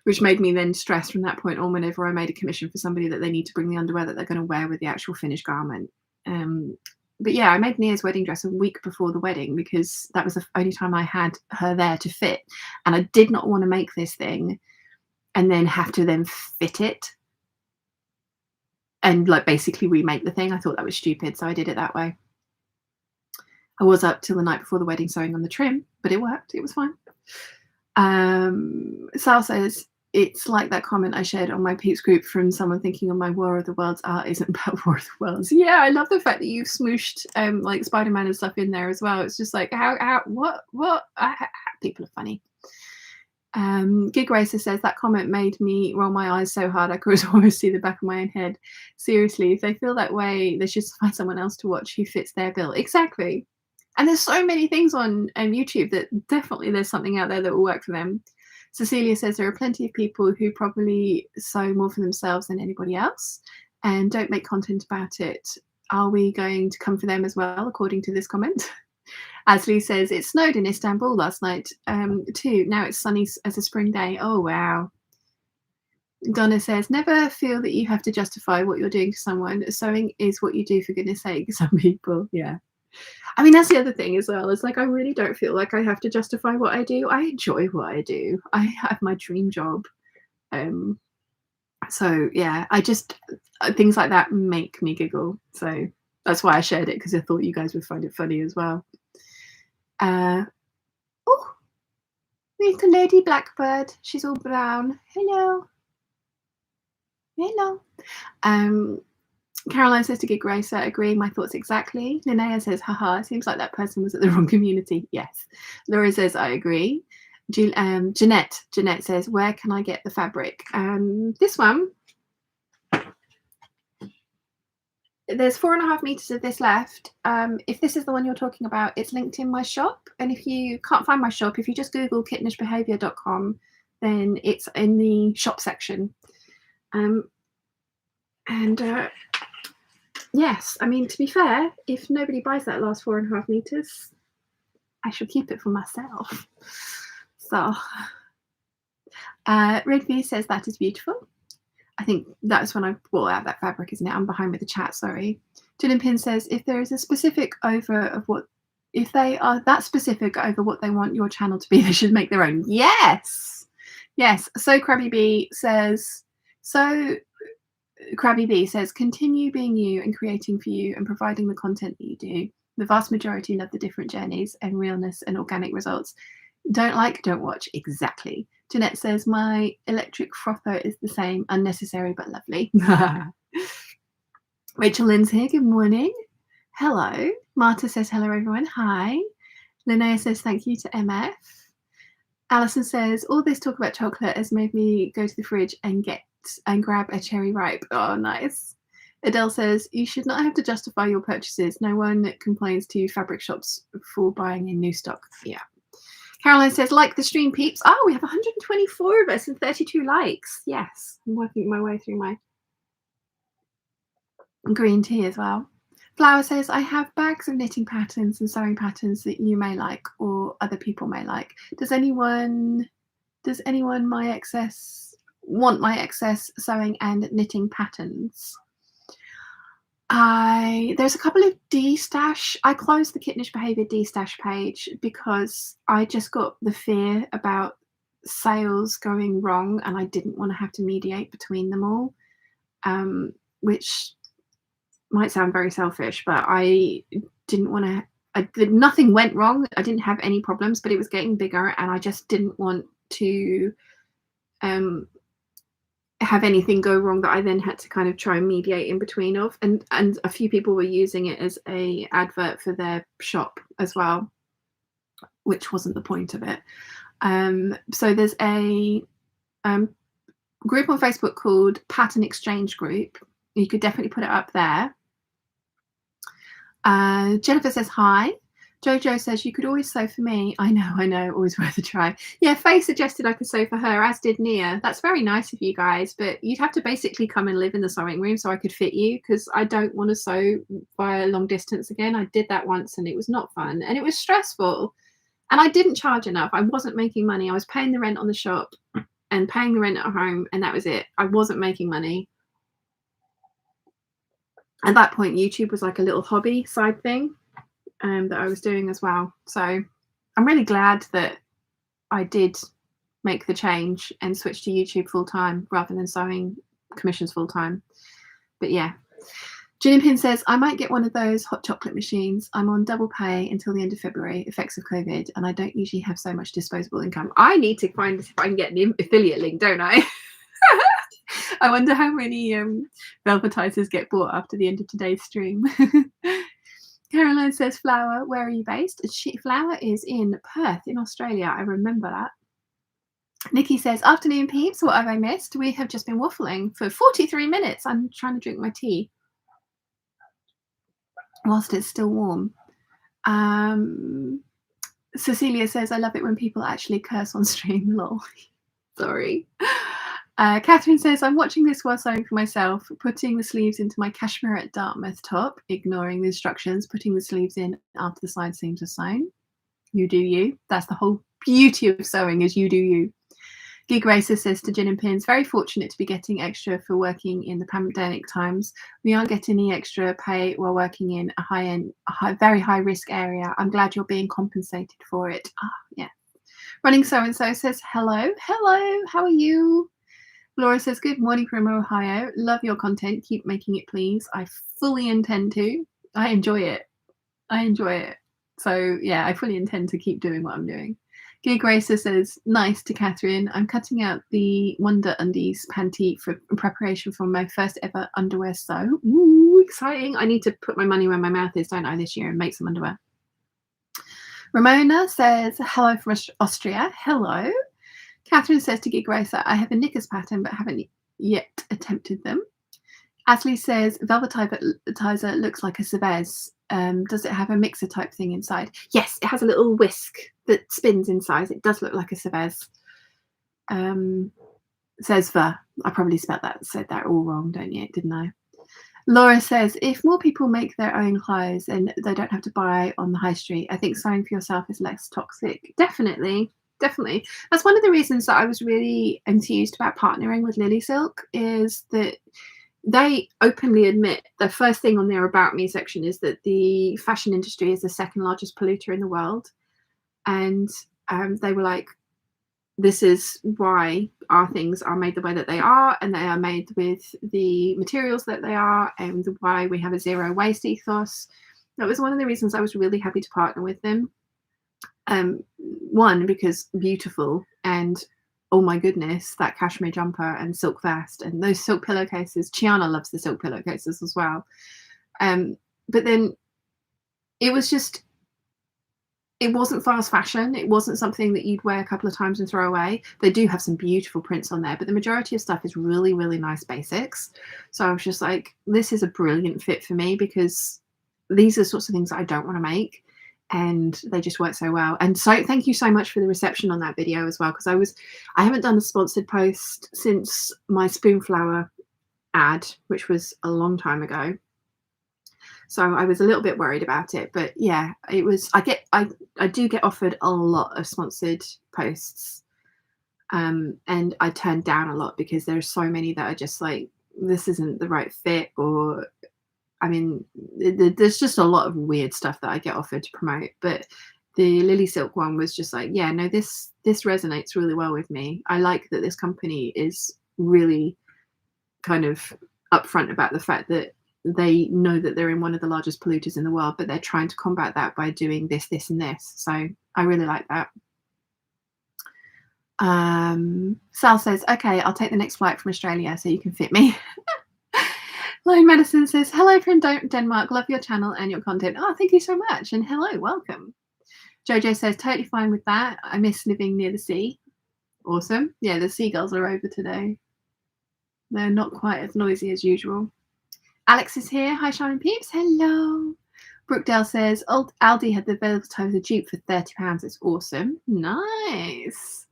which made me then stress from that point on whenever I made a commission for somebody that they need to bring the underwear that they're going to wear with the actual finished garment. But yeah, I made Nia's wedding dress a week before the wedding because that was the only time I had her there to fit. And I did not want to make this thing and then have to then fit it and like basically remake the thing. I thought that was stupid, so I did it that way. I was up till the night before the wedding sewing on the trim, but it worked. It was fine. Sal says, it's like that comment I shared on my Peeps group from someone thinking of my War of the Worlds art isn't about War of the Worlds. Yeah, I love the fact that you've smooshed like Spider-Man and stuff in there as well. It's just like, what? People are funny. Gig Racer says, that comment made me roll my eyes so hard I could almost see the back of my own head. Seriously, if they feel that way, they should find someone else to watch who fits their bill. Exactly. And there's so many things on YouTube that definitely there's something out there that will work for them. Cecilia says there are plenty of people who probably sew more for themselves than anybody else and don't make content about it. Are we going to come for them as well, according to this comment? Asley says, it snowed in Istanbul last night too. Now it's sunny as a spring day. Oh, wow. Donna says, never feel that you have to justify what you're doing to someone. Sewing is what you do, for goodness sake. Some people, yeah. I mean, that's the other thing as well. It's like, I really don't feel like I have to justify what I do. I enjoy what I do. I have my dream job. So yeah, I just, things like that make me giggle. So that's why I shared it, because I thought you guys would find it funny as well. Oh, little lady blackbird. She's all brown. Hello. Hello. Caroline says to Gig Racer, agree, my thoughts exactly. Linnea says, haha, it seems like that person was at the wrong community. Yes. Laura says, I agree. Jeanette says, where can I get the fabric? This one. there's 4.5 meters of this left. If this is the one you're talking about, it's linked in my shop. And if you can't find my shop, if you just Google kittenishbehaviour.com, then it's in the shop section. Yes, I mean, to be fair, if nobody buys that last 4.5 meters, I shall keep it for myself. So, Redview says that is beautiful. I think that's when I brought out that fabric, isn't it? I'm behind with the chat, sorry. Jillian Pin says, if there is a specific if they are that specific over what they want your channel to be, they should make their own. Yes. Yes. So Krabby B says, continue being you and creating for you and providing the content that you do. The vast majority love the different journeys and realness and organic results. Don't like, don't watch. Exactly. Jeanette says, my electric frother is the same, unnecessary but lovely. Rachel Lynn's here. Good morning. Hello. Marta says, hello, everyone. Hi. Linnea says, thank you to MF. Alison says, all this talk about chocolate has made me go to the fridge and grab a cherry ripe. Oh, nice. Adele says, you should not have to justify your purchases. No one complains to fabric shops for buying in new stock. Yeah. Caroline says, like the stream, peeps. Oh, we have 124 of us and 32 likes. Yes, I'm working my way through my green tea as well. Flower says, I have bags of knitting patterns and sewing patterns that you may like or other people may like. Does anyone want my excess sewing and knitting patterns? There's a couple of D-stash. I closed the Kittenish Behaviour D-stash page because I just got the fear about sales going wrong and I didn't want to have to mediate between them all, which might sound very selfish, but I didn't want to. Nothing went wrong. I didn't have any problems, but it was getting bigger and I just didn't want to have anything go wrong that I then had to kind of try and mediate in between of, and a few people were using it as a advert for their shop as well, which wasn't the point of it. So there's a group on Facebook called Pattern Exchange Group. You could definitely put it up there. Jennifer says hi. Jojo says, you could always sew for me. I know, always worth a try. Yeah, Faye suggested I could sew for her, as did Nia. That's very nice of you guys, but you'd have to basically come and live in the sewing room so I could fit you, because I don't want to sew via long distance again. I did that once and it was not fun and it was stressful. And I didn't charge enough. I wasn't making money. I was paying the rent on the shop and paying the rent at home, and that was it. I wasn't making money. At that point, YouTube was like a little hobby side thing that I was doing as well. So I'm really glad that I did make the change and switch to YouTube full-time rather than sewing commissions full-time. But yeah. Jillian Pin says, I might get one of those hot chocolate machines. I'm on double pay until the end of February, effects of COVID, and I don't usually have so much disposable income. I need to find if I can get an affiliate link, don't I? I wonder how many Velvetizers get bought after the end of today's stream. Caroline says, Flower, where are you based? Flower is in Perth in Australia. I remember that. Nikki says, afternoon, peeps. What have I missed? We have just been waffling for 43 minutes. I'm trying to drink my tea whilst it's still warm. Cecilia says, I love it when people actually curse on stream. Lol. Sorry. Catherine says, I'm watching this while sewing for myself, putting the sleeves into my cashmere at Dartmouth top, ignoring the instructions, putting the sleeves in after the side seams are sewn. You do you. That's the whole beauty of sewing, is you do you. Gig Racer says to Gin and Pins, very fortunate to be getting extra for working in the pandemic times. We aren't getting any extra pay while working in a very high risk area. I'm glad you're being compensated for it. Yeah. Running So-and-so says, hello, how are you? Laura says, good morning from Ohio. Love your content. Keep making it, please. I fully intend to. I enjoy it. So, yeah, I fully intend to keep doing what I'm doing. Gig Racer says, nice to Catherine. I'm cutting out the Wonder Undies panty in preparation for my first ever underwear sew. Ooh, exciting. I need to put my money where my mouth is, don't I, this year and make some underwear. Ramona says, hello from Austria. Hello. Catherine says to Gig Racer, I have a knickers pattern but haven't yet attempted them. Ashley says, Velvetizer looks like a Cervez. Does it have a mixer type thing inside? Yes, it has a little whisk that spins inside. It does look like a Cervez. Says Ver. I probably said that all wrong, don't you? Didn't I? Laura says, if more people make their own clothes and they don't have to buy on the high street, I think sewing for yourself is less toxic. Definitely. That's one of the reasons that I was really enthused about partnering with Lily Silk, is that they openly admit, the first thing on their About Me section is that the fashion industry is the second largest polluter in the world. And they were like, this is why our things are made the way that they are, and they are made with the materials that they are, and why we have a zero waste ethos. That was one of the reasons I was really happy to partner with them. One, because beautiful, and oh my goodness, that cashmere jumper and silk vest and those silk pillowcases. Chiana loves the silk pillowcases as well. But then it was just, it wasn't fast fashion. It wasn't something that you'd wear a couple of times and throw away. They do have some beautiful prints on there, but the majority of stuff is really, really nice basics. So I was just like, this is a brilliant fit for me, because these are the sorts of things that I don't want to make. And they just work so well. And so thank you so much for the reception on that video as well, because I haven't done a sponsored post since my Spoonflower ad, which was a long time ago. So I was a little bit worried about it, but yeah, it was, I do get offered a lot of sponsored posts, and I turn down a lot because there's so many that are just like, this isn't the right fit, or I mean, there's just a lot of weird stuff that I get offered to promote. But the Lily Silk one was just like, yeah, no, this resonates really well with me. I like that this company is really kind of upfront about the fact that they know that they're in one of the largest polluters in the world, but they're trying to combat that by doing this, this, and this. So I really like that. Sal says, okay, I'll take the next flight from Australia so you can fit me. Lone Medicine says, hello from Denmark, love your channel and your content. Oh, thank you so much, and hello, welcome. Jojo says, totally fine with that. I miss living near the sea. Awesome. Yeah, the seagulls are over today. They're not quite as noisy as usual. Alex is here. Hi, Shining Peeps. Hello. Brookdale says, Aldi had the Velvetizer dupe for £30. It's awesome. Nice.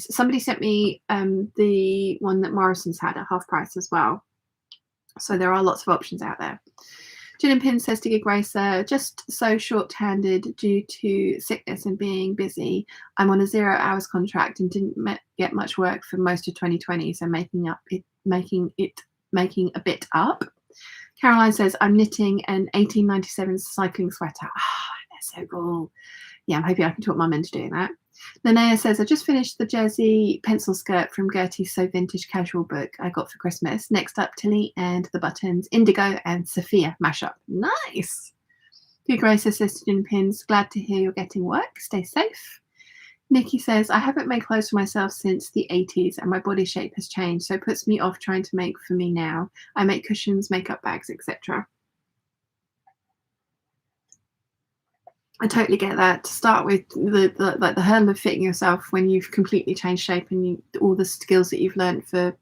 Somebody sent me the one that Morrison's had at half price as well. So there are lots of options out there. Gin and Pin says, to Gig Racer, just so short-handed due to sickness and being busy. I'm on a 0 hours contract and didn't get much work for most of 2020, so making a bit up. Caroline says, I'm knitting an 1897 cycling sweater. They're so cool. Yeah, I'm hoping I can talk Mum into doing that. Linnea says, I just finished the jersey pencil skirt from Gertie's So Vintage Casual book I got for Christmas. Next up, Tilly and the Buttons, Indigo and Sophia mashup. Nice. Good Grace says, to Pins, glad to hear you're getting work. Stay safe. Nikki says, I haven't made clothes for myself since the 80s and my body shape has changed, so it puts me off trying to make for me now. I make cushions, makeup bags, etc. I totally get that. To start with, the hurdle of fitting yourself when you've completely changed shape and all the skills that you've learned for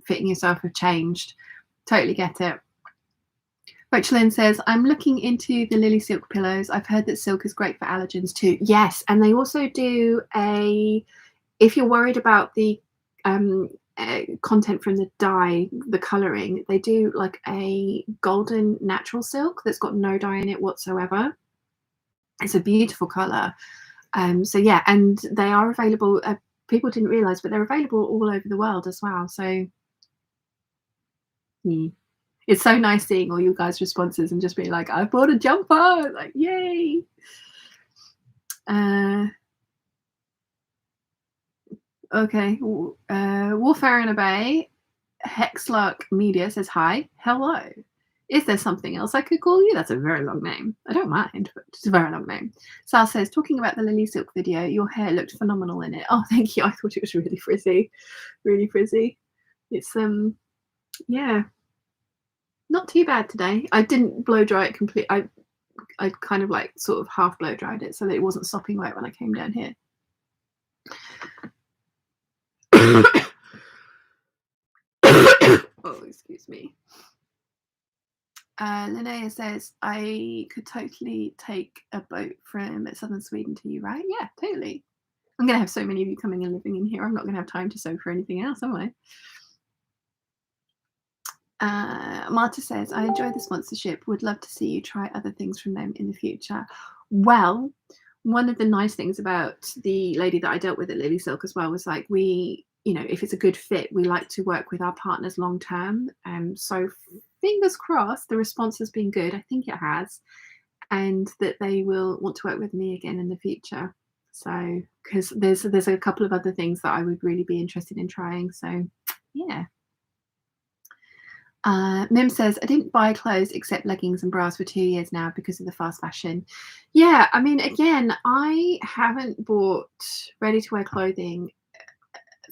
fitting yourself have changed. Totally get it. Rachel Lynn says, I'm looking into the Lily Silk pillows. I've heard that silk is great for allergens too. Yes, and they also do if you're worried about the content from the dye, the colouring, they do like a golden natural silk that's got no dye in it whatsoever. It's a beautiful colour. So yeah, and they are available. People didn't realise, but they're available all over the world as well. So it's so nice seeing all you guys' responses and just being like, I bought a jumper, like, yay. Okay, Warfare in a Bay, Hexlark Media says hi. Hello. Is there something else I could call you? That's a very long name. I don't mind, but it's a very long name. Sal says, talking about the Lily Silk video, your hair looked phenomenal in it. Oh, thank you. I thought it was really frizzy. Really frizzy. It's, yeah, not too bad today. I didn't blow dry it completely. I kind of like sort of half blow dried it so that it wasn't sopping wet when I came down here. Oh, excuse me. Linnea says, I could totally take a boat from southern Sweden to you, right? Yeah, totally. I'm going to have so many of you coming and living in here. I'm not going to have time to sew for anything else, am I? Marta says, I enjoy the sponsorship. Would love to see you try other things from them in the future. Well, one of the nice things about the lady that I dealt with at Lily Silk as well was like we, you know, if it's a good fit, we like to work with our partners long term. So fingers crossed the response has been good. I think it has. And that they will want to work with me again in the future. So because there's a couple of other things that I would really be interested in trying. So yeah. Mim says, I didn't buy clothes except leggings and bras for 2 years now because of the fast fashion. Yeah, I mean, again, I haven't bought ready-to-wear clothing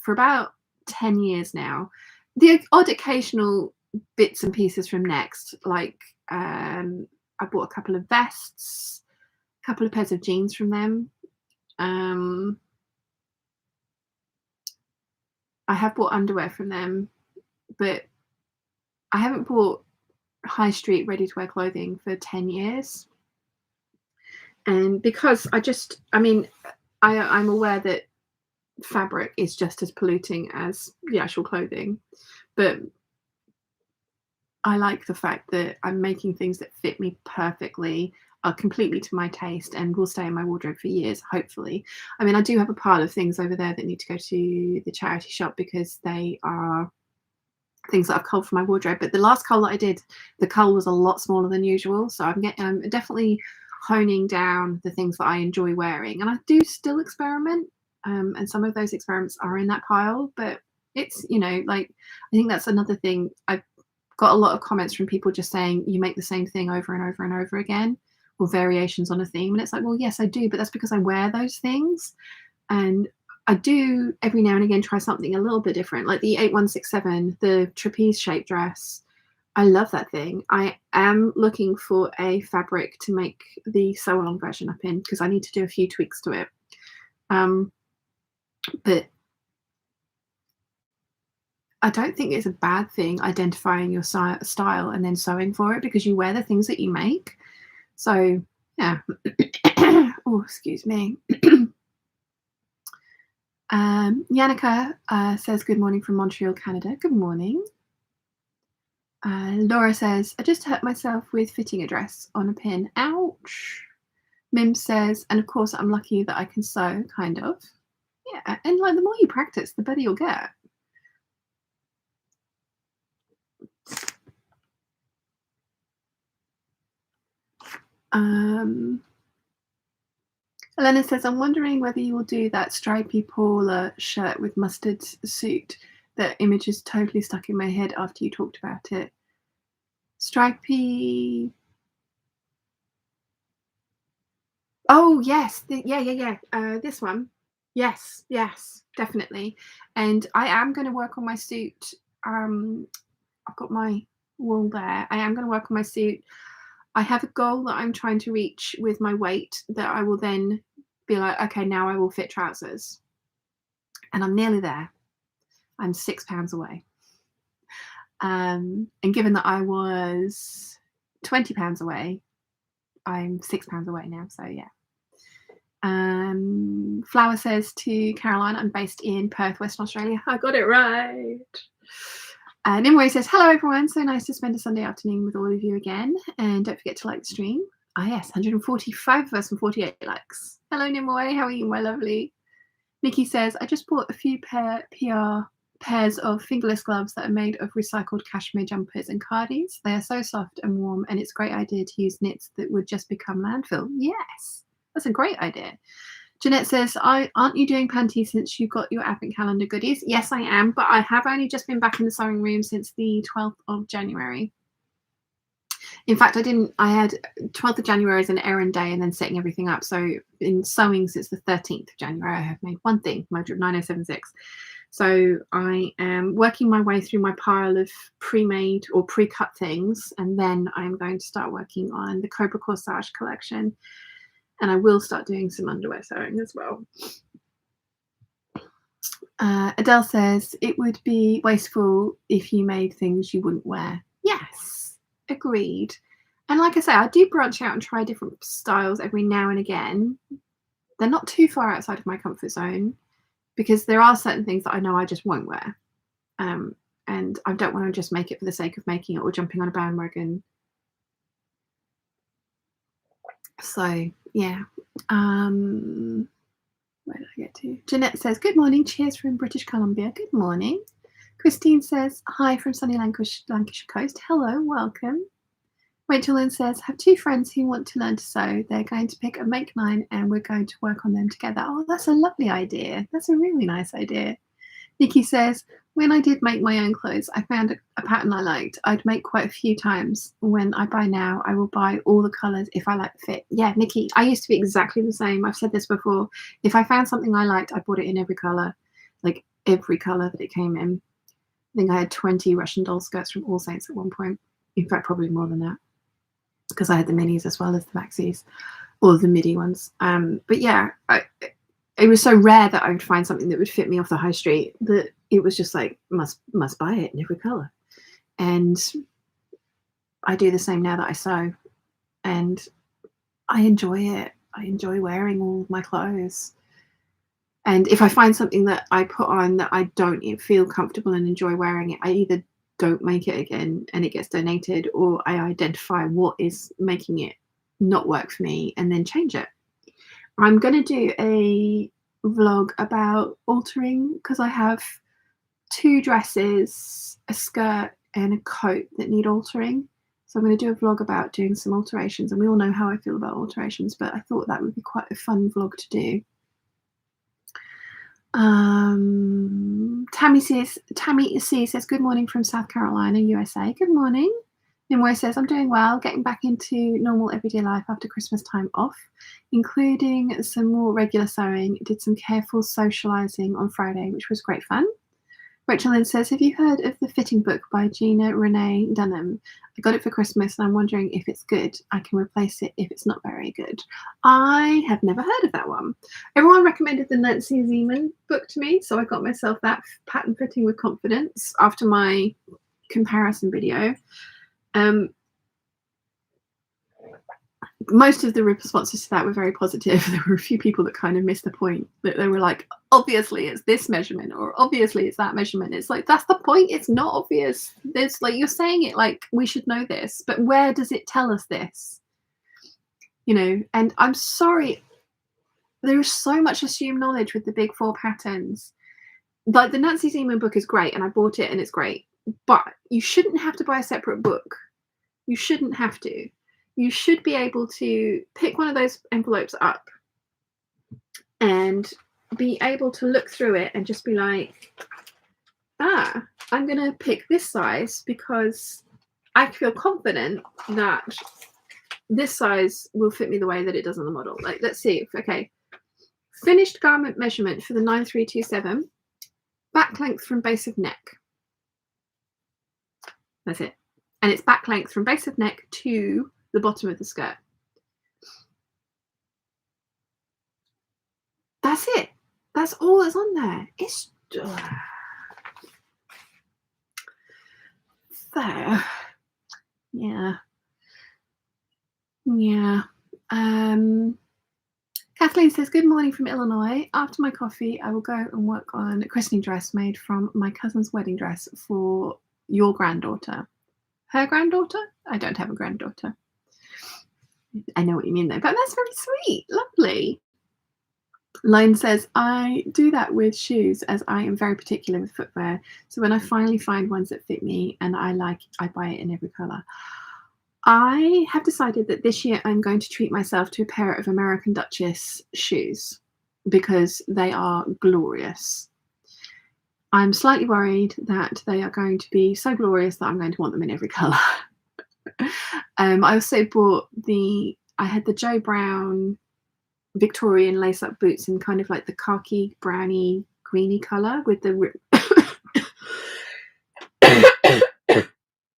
for about 10 years now. The odd occasional bits and pieces from Next, like I bought a couple of vests, a couple of pairs of jeans from them. I have bought underwear from them, but I haven't bought high street ready-to-wear clothing for 10 years. And because I'm aware that fabric is just as polluting as the actual clothing, but I like the fact that I'm making things that fit me perfectly, are completely to my taste, and will stay in my wardrobe for years, hopefully. I mean, I do have a pile of things over there that need to go to the charity shop because they are things that I've culled from my wardrobe. But the last cull that I did, the cull was a lot smaller than usual. So I'm definitely honing down the things that I enjoy wearing. And I do still experiment. And some of those experiments are in that pile. But it's, like, I think that's another thing. I've got a lot of comments from people just saying, you make the same thing over and over and over again, or variations on a theme. And it's like, well, yes, I do. But that's because I wear those things. And I do every now and again try something a little bit different, like the 8167, the trapeze shaped dress. I love that thing. I am looking for a fabric to make the sew along version up in because I need to do a few tweaks to it. But I don't think it's a bad thing identifying your style and then sewing for it because you wear the things that you make. So yeah. Oh, excuse me. Yannicka says, good morning from Montreal, Canada. Good morning. Laura says, I just hurt myself with fitting a dress on a pin. Ouch. Mim says, and of course I'm lucky that I can sew, kind of. Yeah, and like the more you practice, the better you'll get. Elena says, I'm wondering whether you will do that stripy Paula shirt with mustard suit. The image is totally stuck in my head after you talked about it. Stripy. Oh, yes. Yeah. This one. Yes, definitely. And I am going to work on my suit. I've got my wool there. I am going to work on my suit. I have a goal that I'm trying to reach with my weight that I will then be like, okay, now I will fit trousers. And I'm nearly there. I'm 6 pounds away. And given that I was 20 pounds away, I'm 6 pounds away now. So yeah. Flower says to Caroline, I'm based in Perth, Western Australia. I got it right. Nimue says, hello everyone, so nice to spend a Sunday afternoon with all of you again, and don't forget to like the stream. Yes, 145 of us and 48 likes. Hello Nimue, how are you, my lovely? Nikki says, I just bought a few pairs of fingerless gloves that are made of recycled cashmere jumpers and cardies. They are so soft and warm, and it's a great idea to use knits that would just become landfill. Yes, that's a great idea. Jeanette says, aren't you doing panties since you got your advent calendar goodies? Yes, I am, but I have only just been back in the sewing room since the 12th of January. In fact, I had 12th of January as an errand day and then setting everything up. So in sewing since the 13th of January, I have made one thing, my 9076. So I am working my way through my pile of pre-made or pre-cut things, and then I'm going to start working on the Cobra Corsage collection. And I will start doing some underwear sewing as well. Adele says, it would be wasteful if you made things you wouldn't wear. Yes, Agreed. And like I say, I do branch out and try different styles every now and again. They're not too far outside of my comfort zone because there are certain things that I know I just won't wear. And I don't want to just make it for the sake of making it or jumping on a bandwagon. So yeah. Where did I get to? Jeanette says, good morning. Cheers from British Columbia. Good morning. Christine says, hi from sunny Lancashire coast. Hello, welcome. Rachel Lynn says, have 2 friends who want to learn to sew. They're going to pick a make line and we're going to work on them together. Oh, that's a lovely idea. That's a really nice idea. Nikki says, when I did make my own clothes, I found a pattern I liked. I'd make quite a few times. When I buy now, I will buy all the colours if I like the fit. Yeah, Nikki, I used to be exactly the same. I've said this before. If I found something I liked, I bought it in every colour, like every colour that it came in. I think I had 20 Russian doll skirts from All Saints at one point. In fact, probably more than that, because I had the minis as well as the maxis, or the midi ones. But yeah, it was so rare that I would find something that would fit me off the high street that it was just like, must buy it in every colour. And I do the same now that I sew, and I enjoy it. I enjoy wearing all of my clothes. And if I find something that I put on that I don't feel comfortable and enjoy wearing it, I either don't make it again and it gets donated, or I identify what is making it not work for me and then change it. I'm going to do a vlog about altering, because I have 2 dresses, a skirt and a coat that need altering. So I'm going to do a vlog about doing some alterations, and we all know how I feel about alterations, but I thought that would be quite a fun vlog to do. Tammy C says, good morning from South Carolina, USA. Good morning. Nimue says, I'm doing well, getting back into normal everyday life after Christmas time off, including some more regular sewing. Did some careful socializing on Friday, which was great fun. Rachel Lynn says, have you heard of the fitting book by Gina Renee Dunham? I got it for Christmas and I'm wondering if it's good. I can replace it if it's not very good. I have never heard of that one. Everyone recommended the Nancy Zeman book to me, so I got myself that, Pattern Fitting with Confidence, after my comparison video. Most of the responses to that were very positive. There were a few people that kind of missed the point, that they were like, obviously it's this measurement, or obviously it's that measurement. It's like, that's the point. It's not obvious. There's like, you're saying it like we should know this, but where does it tell us this? You know, and I'm sorry, there is so much assumed knowledge with the big 4 patterns. Like the Nancy Zeman book is great and I bought it and it's great, but you shouldn't have to buy a separate book. You shouldn't have to. You should be able to pick one of those envelopes up and be able to look through it and just be like, I'm going to pick this size because I feel confident that this size will fit me the way that it does on the model. Like, let's see. Okay. Finished garment measurement for the 9327, back length from base of neck. That's it. And it's back length from base of neck to the bottom of the skirt. That's it. That's all that's on there. It's there. Yeah. Kathleen says, good morning from Illinois. After my coffee, I will go and work on a christening dress made from my cousin's wedding dress for your granddaughter. Her granddaughter? I don't have a granddaughter. I know what you mean though, but that's very sweet. Lovely. Lone says, I do that with shoes as I am very particular with footwear. So when I finally find ones that fit me and I like, I buy it in every colour. I have decided that this year I'm going to treat myself to a pair of American Duchess shoes because they are glorious. I'm slightly worried that they are going to be so glorious that I'm going to want them in every colour. I also bought I had the Joe Brown Victorian lace-up boots in kind of like the khaki, browny, greeny colour with the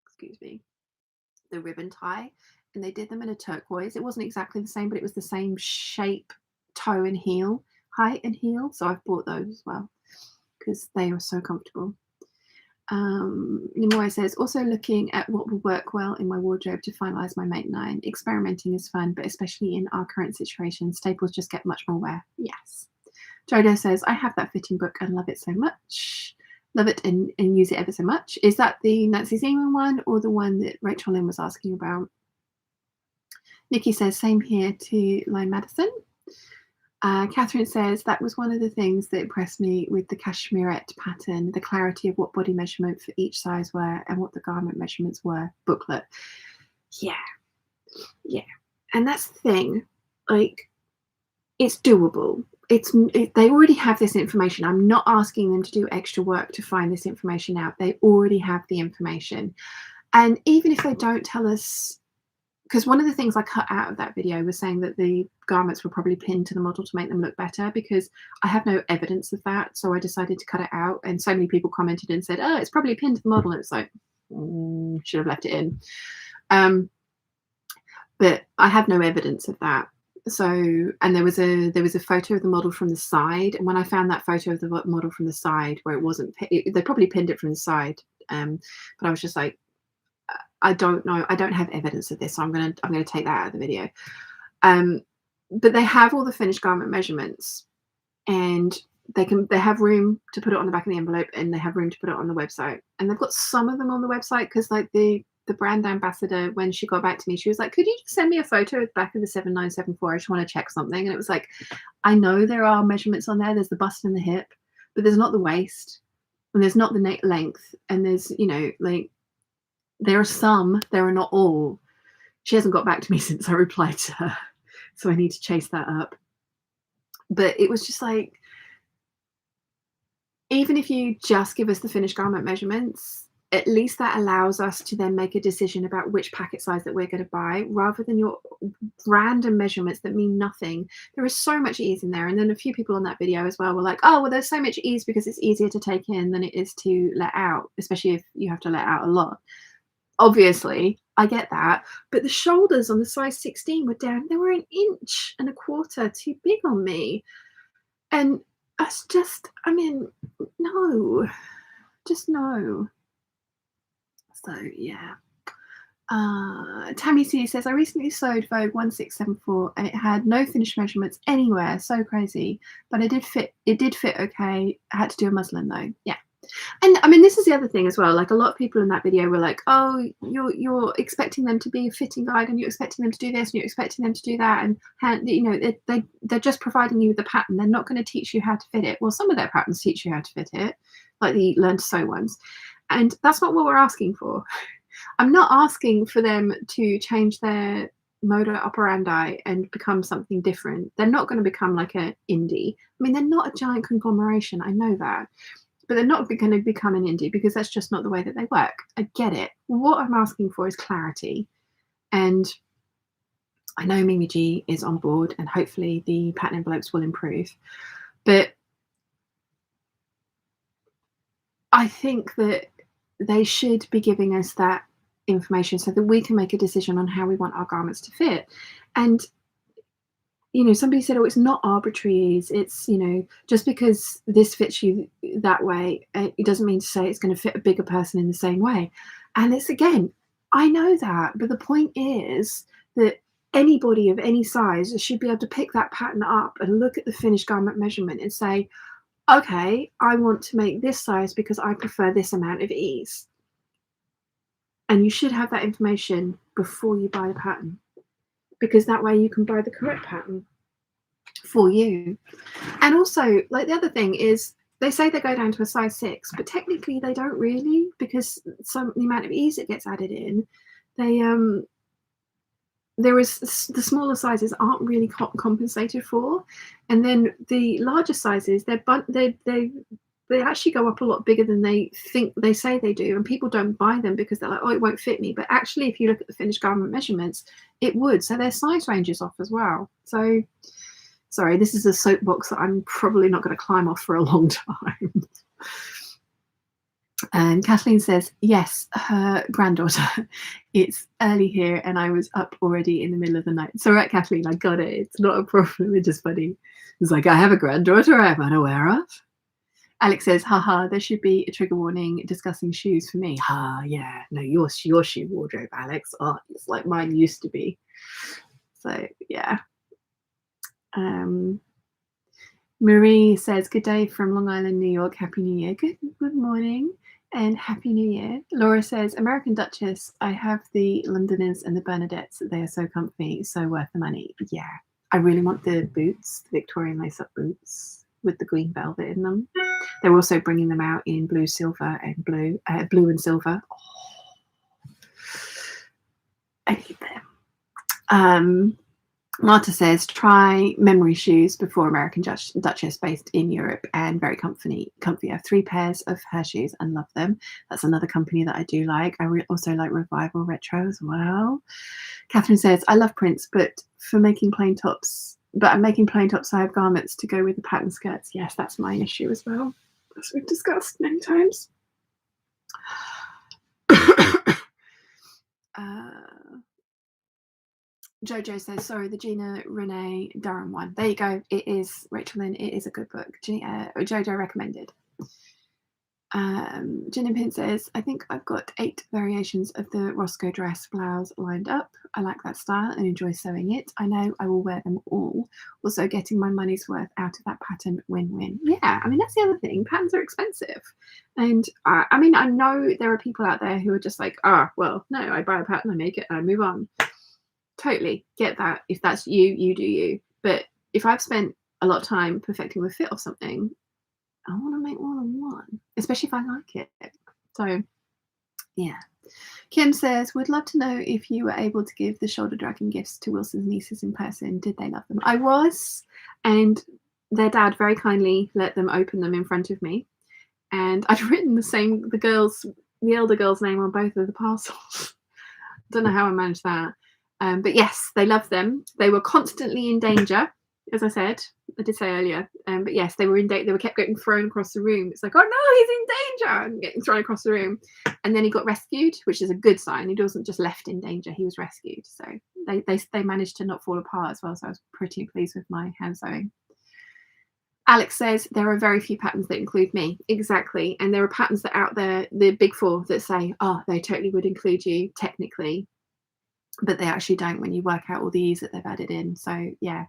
excuse me, the ribbon tie, and they did them in a turquoise. It wasn't exactly the same, but it was the same shape, toe and heel, height and heel. So I've bought those as well because they are so comfortable. Nimue says, also looking at what will work well in my wardrobe to finalize my mate 9. Experimenting is fun, but especially in our current situation, staples just get much more wear. Yes. Jodo says, I have that fitting book and love it so much. Love it and use it ever so much. Is that the Nancy Zeman one or the one that Rachel Lynn was asking about? Nikki says, same here to Lime Madison. Catherine says, that was one of the things that impressed me with the cashmerette pattern, the clarity of what body measurement for each size were and what the garment measurements were. Booklet. Yeah. And that's the thing. Like, it's doable. They already have this information. I'm not asking them to do extra work to find this information out. They already have the information. And even if they don't tell us, because one of the things I cut out of that video was saying that the garments were probably pinned to the model to make them look better, because I have no evidence of that. So I decided to cut it out. And so many people commented and said, oh, it's probably pinned to the model. And it's like, should have left it in. But I have no evidence of that. So, and there was a photo of the model from the side. And when I found that photo of the model from the side where it wasn't, they probably pinned it from the side. But I was just like, I don't know. I don't have evidence of this, so I'm gonna take that out of the video. But they have all the finished garment measurements, and they have room to put it on the back of the envelope, and they have room to put it on the website. And they've got some of them on the website because, like, the brand ambassador, when she got back to me, she was like, "Could you just send me a photo of the back of the 7974? I just want to check something." And it was like, I know there are measurements on there. There's the bust and the hip, but there's not the waist, and there's not the neck length, and there's, you know, like, there are some, there are not all. She hasn't got back to me since I replied to her, so I need to chase that up. But it was just like, even if you just give us the finished garment measurements, at least that allows us to then make a decision about which packet size that we're going to buy, rather than your random measurements that mean nothing. There is so much ease in there. And then a few people on that video as well were like, oh, well, there's so much ease because it's easier to take in than it is to let out, especially if you have to let out a lot. Obviously, I get that, but the shoulders on the size 16 were down. They were 1.25 inches too big on me. And that's just, I mean, no, just no. So, yeah. Tammy C says, I recently sewed Vogue 1674 and it had no finished measurements anywhere. So crazy. But it did fit okay. I had to do a muslin though. Yeah. And I mean, this is the other thing as well. Like, a lot of people in that video were like, oh, you're expecting them to be a fitting guide, and you're expecting them to do this, and you're expecting them to do that, and you know, they're just providing you with the pattern. They're not going to teach you how to fit it. Well, some of their patterns teach you how to fit it, like the Learn to Sew ones, and that's not what we're asking for. I'm not asking for them to change their modus operandi and become something different. They're not going to become like an indie. I mean, they're not a giant conglomeration. I know that. But they're not going to become an indie because that's just not the way that they work. I get it. What I'm asking for is clarity. And I know Mimi G is on board, and hopefully the pattern envelopes will improve. But I think that they should be giving us that information so that we can make a decision on how we want our garments to fit. And you know, somebody said, oh, it's not arbitrary. It's, you know, just because this fits you that way, it doesn't mean to say it's going to fit a bigger person in the same way. And it's, again, I know that, but the point is that anybody of any size should be able to pick that pattern up and look at the finished garment measurement and say, okay, I want to make this size because I prefer this amount of ease. And you should have that information before you buy the pattern, because that way you can buy the correct pattern for you. And also, like, the other thing is, they say they go down to a size 6, but technically they don't really, because the amount of ease that gets added in, they there is the smaller sizes aren't really compensated for, and then the larger sizes, they actually go up a lot bigger than they say they do, and people don't buy them because they're like, oh, it won't fit me. But actually, if you look at the finished garment measurements, it would. So their size range is off as well. So, sorry, this is a soapbox that I'm probably not going to climb off for a long time. And Kathleen says, yes, her granddaughter. It's early here and I was up already in the middle of the night. So, right, Kathleen, I got it. It's not a problem. It's just funny. It's like, I have a granddaughter I'm unaware of. Alex says, haha, there should be a trigger warning discussing shoes for me. Ha, yeah, no, your shoe wardrobe, Alex. Oh, it's like mine used to be. So, yeah. Marie says, good day from Long Island, New York. Happy New Year. Good morning and Happy New Year. Laura says, American Duchess, I have the Londoners and the Bernadettes. They are so comfy, so worth the money. Yeah, I really want the boots, the Victorian lace-up boots with the green velvet in them. They're also bringing them out in blue, silver, and blue and silver. Oh, I need them. Marta says, try memory shoes before American Duchess, based in Europe and very comfy. I have 3 pairs of her shoes and love them. That's another company that I do like. I also like Revival Retro as well. Catherine says, I love prints, but I'm making plain tops, so I have garments to go with the pattern skirts. Yes, that's my issue as well, as we've discussed many times. Jojo says, sorry, the Gina Renee Durham one. There you go. It is, Rachel Lynn, it is a good book. Jojo recommended. Gin and Pin says, I think I've got 8 variations of the Roscoe dress blouse lined up. I like that style and enjoy sewing it. I know I will wear them all. Also, getting my money's worth out of that pattern, win-win. Yeah, I mean, that's the other thing. Patterns are expensive. And I mean, I know there are people out there who are just like, well, no, I buy a pattern, I make it, and I move on. Totally get that. If that's you, you do you. But if I've spent a lot of time perfecting the fit of something, I want to make more than one, especially if I like it. So, yeah. Kim says, would love to know if you were able to give the shoulder dragging gifts to Wilson's nieces in person. Did they love them? I was, and their dad very kindly let them open them in front of me. And I'd written the elder girl's name on both of the parcels. Don't know how I managed that. But yes, they loved them. They were constantly in danger, as I said. I did say earlier. But yes, they were in danger. They were kept getting thrown across the room. It's like, oh no, he's in danger, and getting thrown across the room. And then he got rescued, which is a good sign. He wasn't just left in danger. He was rescued. So they managed to not fall apart as well. So I was pretty pleased with my hand sewing. Alex says, there are very few patterns that include me. Exactly. And there are patterns that out there, the big 4, that say, oh, they totally would include you technically, but they actually don't when you work out all the ease that they've added in. So yeah.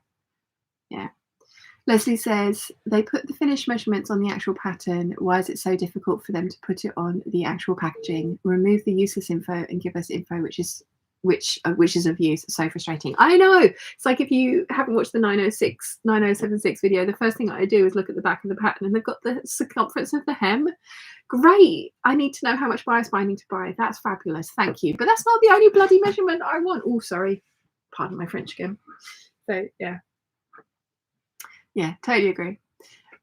Leslie says, they put the finished measurements on the actual pattern. Why is it so difficult for them to put it on the actual packaging? Remove the useless info and give us info which is of use. So frustrating. I know. It's like if you haven't watched the 9076 video, the first thing I do is look at the back of the pattern and they've got the circumference of the hem. Great. I need to know how much bias binding to buy. That's fabulous. Thank you. But that's not the only bloody measurement I want. Oh, sorry. Pardon my French again. So yeah. Yeah, totally agree.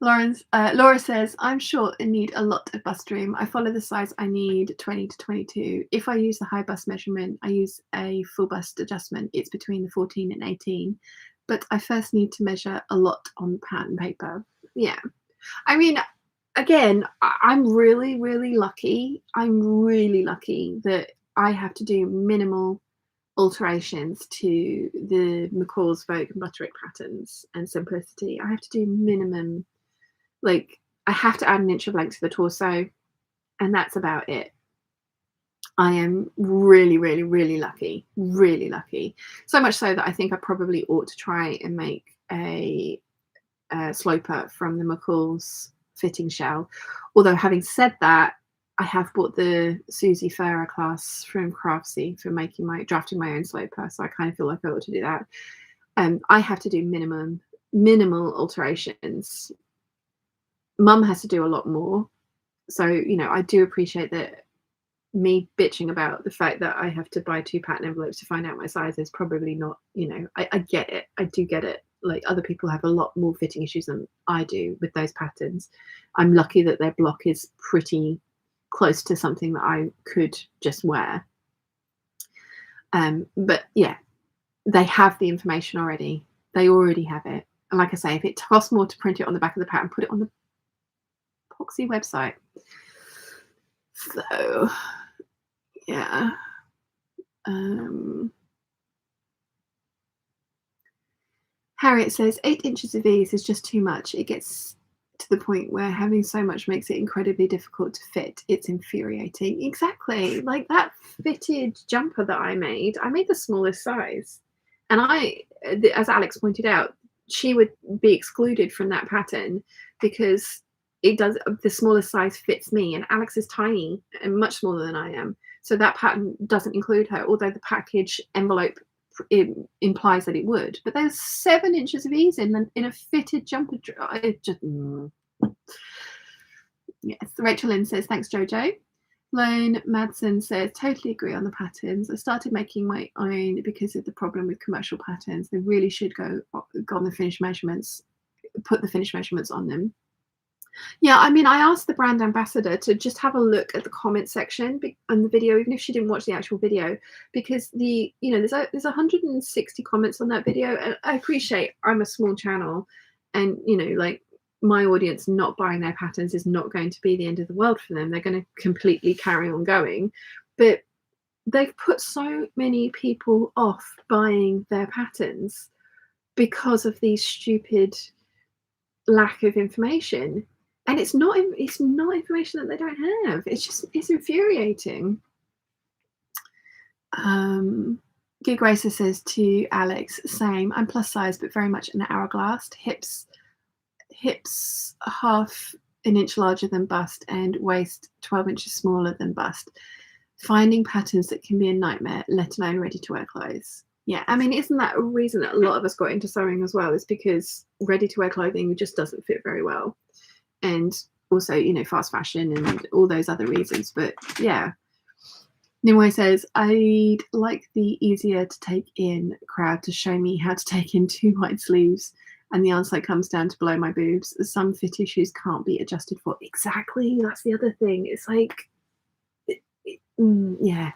Laura says, I'm short and need a lot of bust room. I follow the size I need, 20 to 22. If I use the high bust measurement, I use a full bust adjustment. It's between the 14 and 18. But I first need to measure a lot on pattern paper. Yeah. I mean, again, I'm really, really lucky. I'm really lucky that I have to do minimal alterations to the McCalls, Vogue and Butterick patterns and Simplicity. I have to do minimum, like I have to add an inch of length to the torso, and that's about it. I am really, really, really lucky. Really lucky. So much so that I think I probably ought to try and make a sloper from the McCalls fitting shell. Although having said that, I have bought the Susie Farah class from Craftsy for drafting my own sloper, so I kind of feel like I ought to do that. I have to do minimal alterations. Mum has to do a lot more, so I do appreciate that. Me bitching about the fact that I have to buy 2 pattern envelopes to find out my size is probably not, I get it. I do get it. Like other people have a lot more fitting issues than I do with those patterns. I'm lucky that their block is pretty close to something that I could just wear. But yeah, they have the information already. They already have it. And like I say, if it costs more to print it on the back of the pattern, put it on the Poxy website. So yeah. Harriet says 8 inches of ease is just too much. It gets to the point where having so much makes it incredibly difficult to fit. It's infuriating. Exactly. Like that fitted jumper that I made the smallest size. And as Alex pointed out, she would be excluded from that pattern because the smallest size fits me, and Alex is tiny and much smaller than I am. So that pattern doesn't include her, although the package envelope implies that it would. But there's 7 inches of ease in a fitted jumper. It just yes. Rachel Lynn says, thanks, Jojo. Lone Madsen says, totally agree on the patterns. I started making my own because of the problem with commercial patterns. They really should go on the finished measurements, put the finished measurements on them. Yeah, I mean, I asked the brand ambassador to just have a look at the comment section on the video, even if she didn't watch the actual video, because there's 160 comments on that video, and I appreciate I'm a small channel, and like my audience not buying their patterns is not going to be the end of the world for them. They're going to completely carry on going, but they've put so many people off buying their patterns because of these stupid lack of information. And it's not information that they don't have. It's infuriating. Gig Racer says to Alex, same. I'm plus size, but very much an hourglass. Hips half an inch larger than bust, and waist 12 inches smaller than bust. Finding patterns that can be a nightmare, let alone ready-to-wear clothes. Yeah, I mean, isn't that a reason that a lot of us got into sewing as well? Is because ready-to-wear clothing just doesn't fit very well. And also, fast fashion and all those other reasons. But yeah. Nimue says, I'd like the easier to take in crowd to show me how to take in 2 wide sleeves and the answer comes down to below my boobs. Some fit issues can't be adjusted for. Exactly. That's the other thing. It's like, yeah.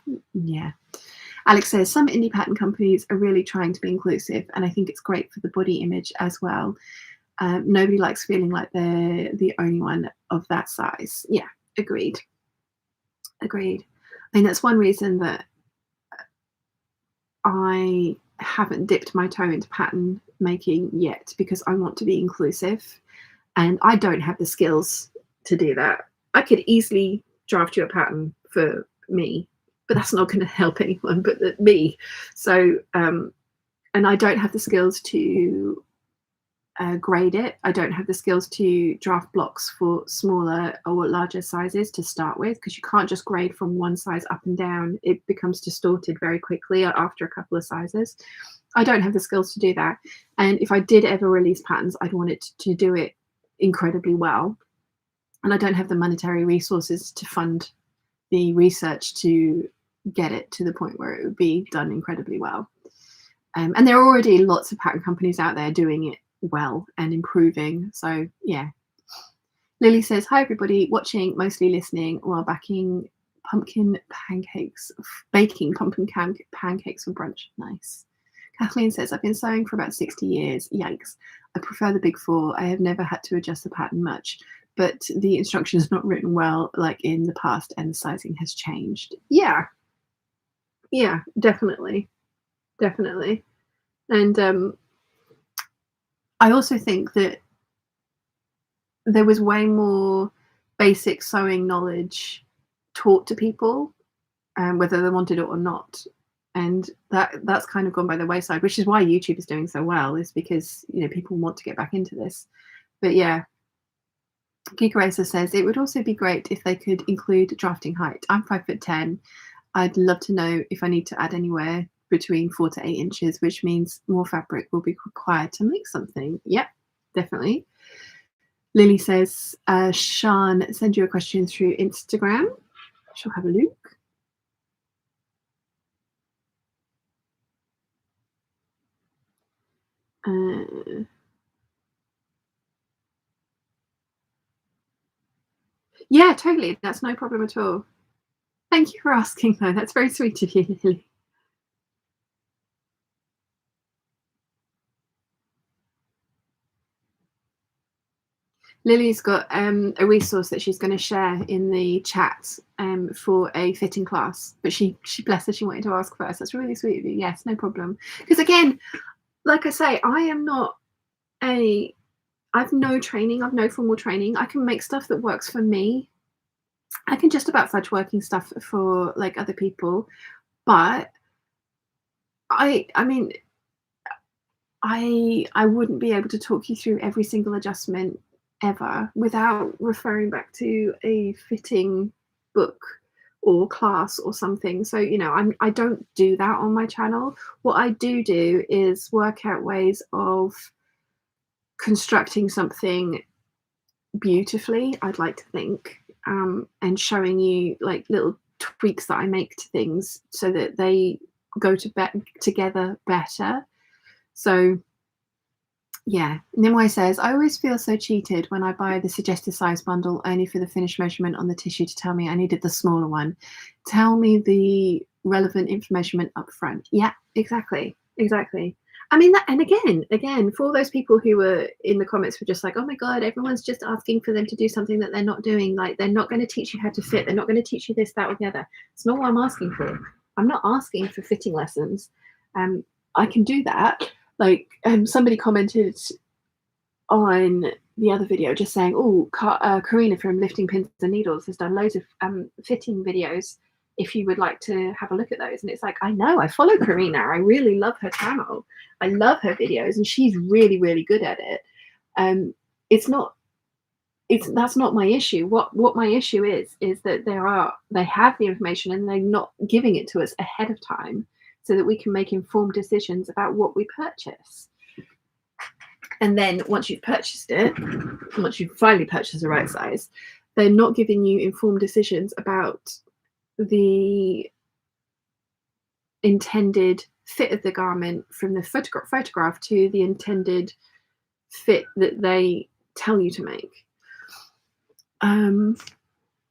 Alex says, some indie pattern companies are really trying to be inclusive, and I think it's great for the body image as well. Nobody likes feeling like they're the only one of that size. Yeah, agreed. I mean, that's one reason that I haven't dipped my toe into pattern making yet, because I want to be inclusive, and I don't have the skills to do that. I could easily draft you a pattern for me, but that's not going to help anyone but me. So, and I don't have the skills to grade it. I don't have the skills to draft blocks for smaller or larger sizes to start with, because you can't just grade from one size up and down. It becomes distorted very quickly after a couple of sizes. I don't have the skills to do that. And if I did ever release patterns, I'd want it to do it incredibly well. And I don't have the monetary resources to fund the research to get it to the point where it would be done incredibly well. And there are already lots of pattern companies out there doing it well and improving. So yeah. Lily says, hi everybody, watching, mostly listening while baking pumpkin pancakes for brunch. Nice. Kathleen says, I've been sewing for about 60 years. Yikes. I prefer the big 4. I have never had to adjust the pattern much, but the instruction is not written well like in the past, and the sizing has changed. Yeah, definitely. And I also think that there was way more basic sewing knowledge taught to people, whether they wanted it or not. And that's kind of gone by the wayside, which is why YouTube is doing so well, is because people want to get back into this. But yeah, Geek Racer says, it would also be great if they could include drafting height. I'm 5'10". I'd love to know if I need to add anywhere between 4 to 8 inches, which means more fabric will be required to make something. Yep, definitely. Lily says, Sean, send you a question through Instagram. She'll have a look. Yeah, totally. That's no problem at all. Thank you for asking, though. That's very sweet of you, Lily. Lily's got a resource that she's going to share in the chat for a fitting class, but she bless her, she wanted to ask first. That's really sweet of you. Yes, no problem. Because again, like I say, I am not a I've no training, I've no formal training. I can make stuff that works for me. I can just about fudge working stuff for like other people, but I mean, I wouldn't be able to talk you through every single adjustment ever without referring back to a fitting book or class or something. So, you know, I don't do that on my channel. What I do is work out ways of constructing something beautifully, I'd like to think, and showing you like little tweaks that I make to things so that they go together better. So yeah, Nimue says, I always feel so cheated when I buy the suggested size bundle only for the finished measurement on the tissue to tell me I needed the smaller one. Tell me the relevant information up front. Yeah, exactly. I mean, that, and again, for all those people who were in the comments were just like, oh my God, everyone's just asking for them to do something that they're not doing. Like, they're not going to teach you how to fit. They're not going to teach you this, that, or the other. It's not what I'm asking for. I'm not asking for fitting lessons. I can do that. Like, somebody commented on the other video just saying, oh, Karina from Lifting Pins and Needles has done loads of fitting videos if you would like to have a look at those. And it's like, I know, I follow Karina. I really love her channel. I love her videos and she's really, really good at it. That's not my issue. What my issue is that they have the information and they're not giving it to us ahead of time so that we can make informed decisions about what we purchase. And then once you've purchased it, once you've finally purchased the right size, they're not giving you informed decisions about the intended fit of the garment from the photograph to the intended fit that they tell you to make.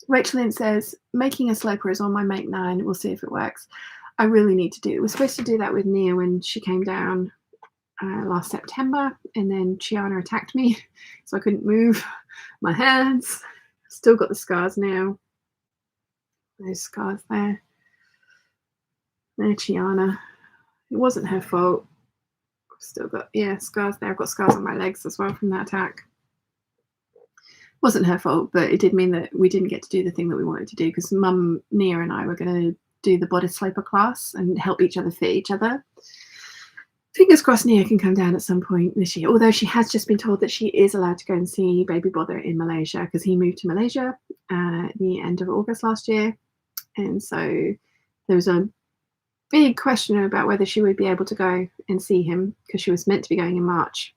Rachel Lynn says, making a sloper is on my Make 9. We'll see if it works. I really need to do it. We're supposed to do that with Nia when she came down last September, and then Chiana attacked me, so I couldn't move my hands. Still got the scars now. Those scars there. There, Chiana. It wasn't her fault. Still got, yeah, scars there. I've got scars on my legs as well from that attack. Wasn't her fault, but it did mean that we didn't get to do the thing that we wanted to do because Mum, Nia, and I were going to do the bodice sloper class and help each other fit each other. Fingers crossed Nia can come down at some point this year, although she has just been told that she is allowed to go and see Baby Bother in Malaysia because he moved to Malaysia at the end of August last year. And so there was a big question about whether she would be able to go and see him because she was meant to be going in March.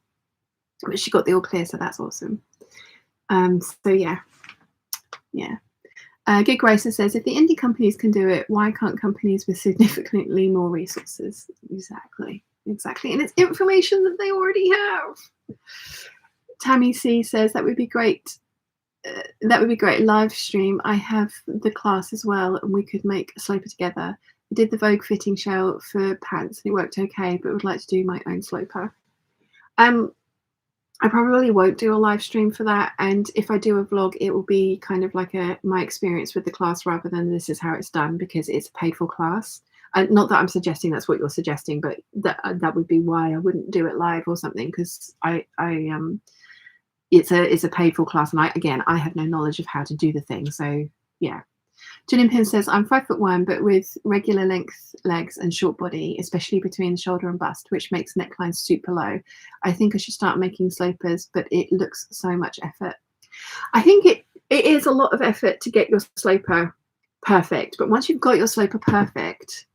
But she got the all clear, so that's awesome. So yeah. Gig Racer says, if the indie companies can do it, why can't companies with significantly more resources? Exactly. And it's information that they already have. Tammy C says, that would be great. That would be great. Live stream. I have the class as well, and we could make a sloper together. I did the Vogue fitting shell for pants, and it worked okay, but would like to do my own sloper. I probably won't do a live stream for that, and if I do a vlog, it will be kind of like my experience with the class rather than this is how it's done because it's a paid for class. Not that I'm suggesting that's what you're suggesting, but that would be why I wouldn't do it live or something because it's a paid for class, and I have no knowledge of how to do the thing. So yeah. Julian Pin says, I'm 5'1", but with regular length legs and short body, especially between the shoulder and bust, which makes necklines super low. I think I should start making slopers, but it looks so much effort. I think it is a lot of effort to get your sloper perfect, but once you've got your sloper perfect,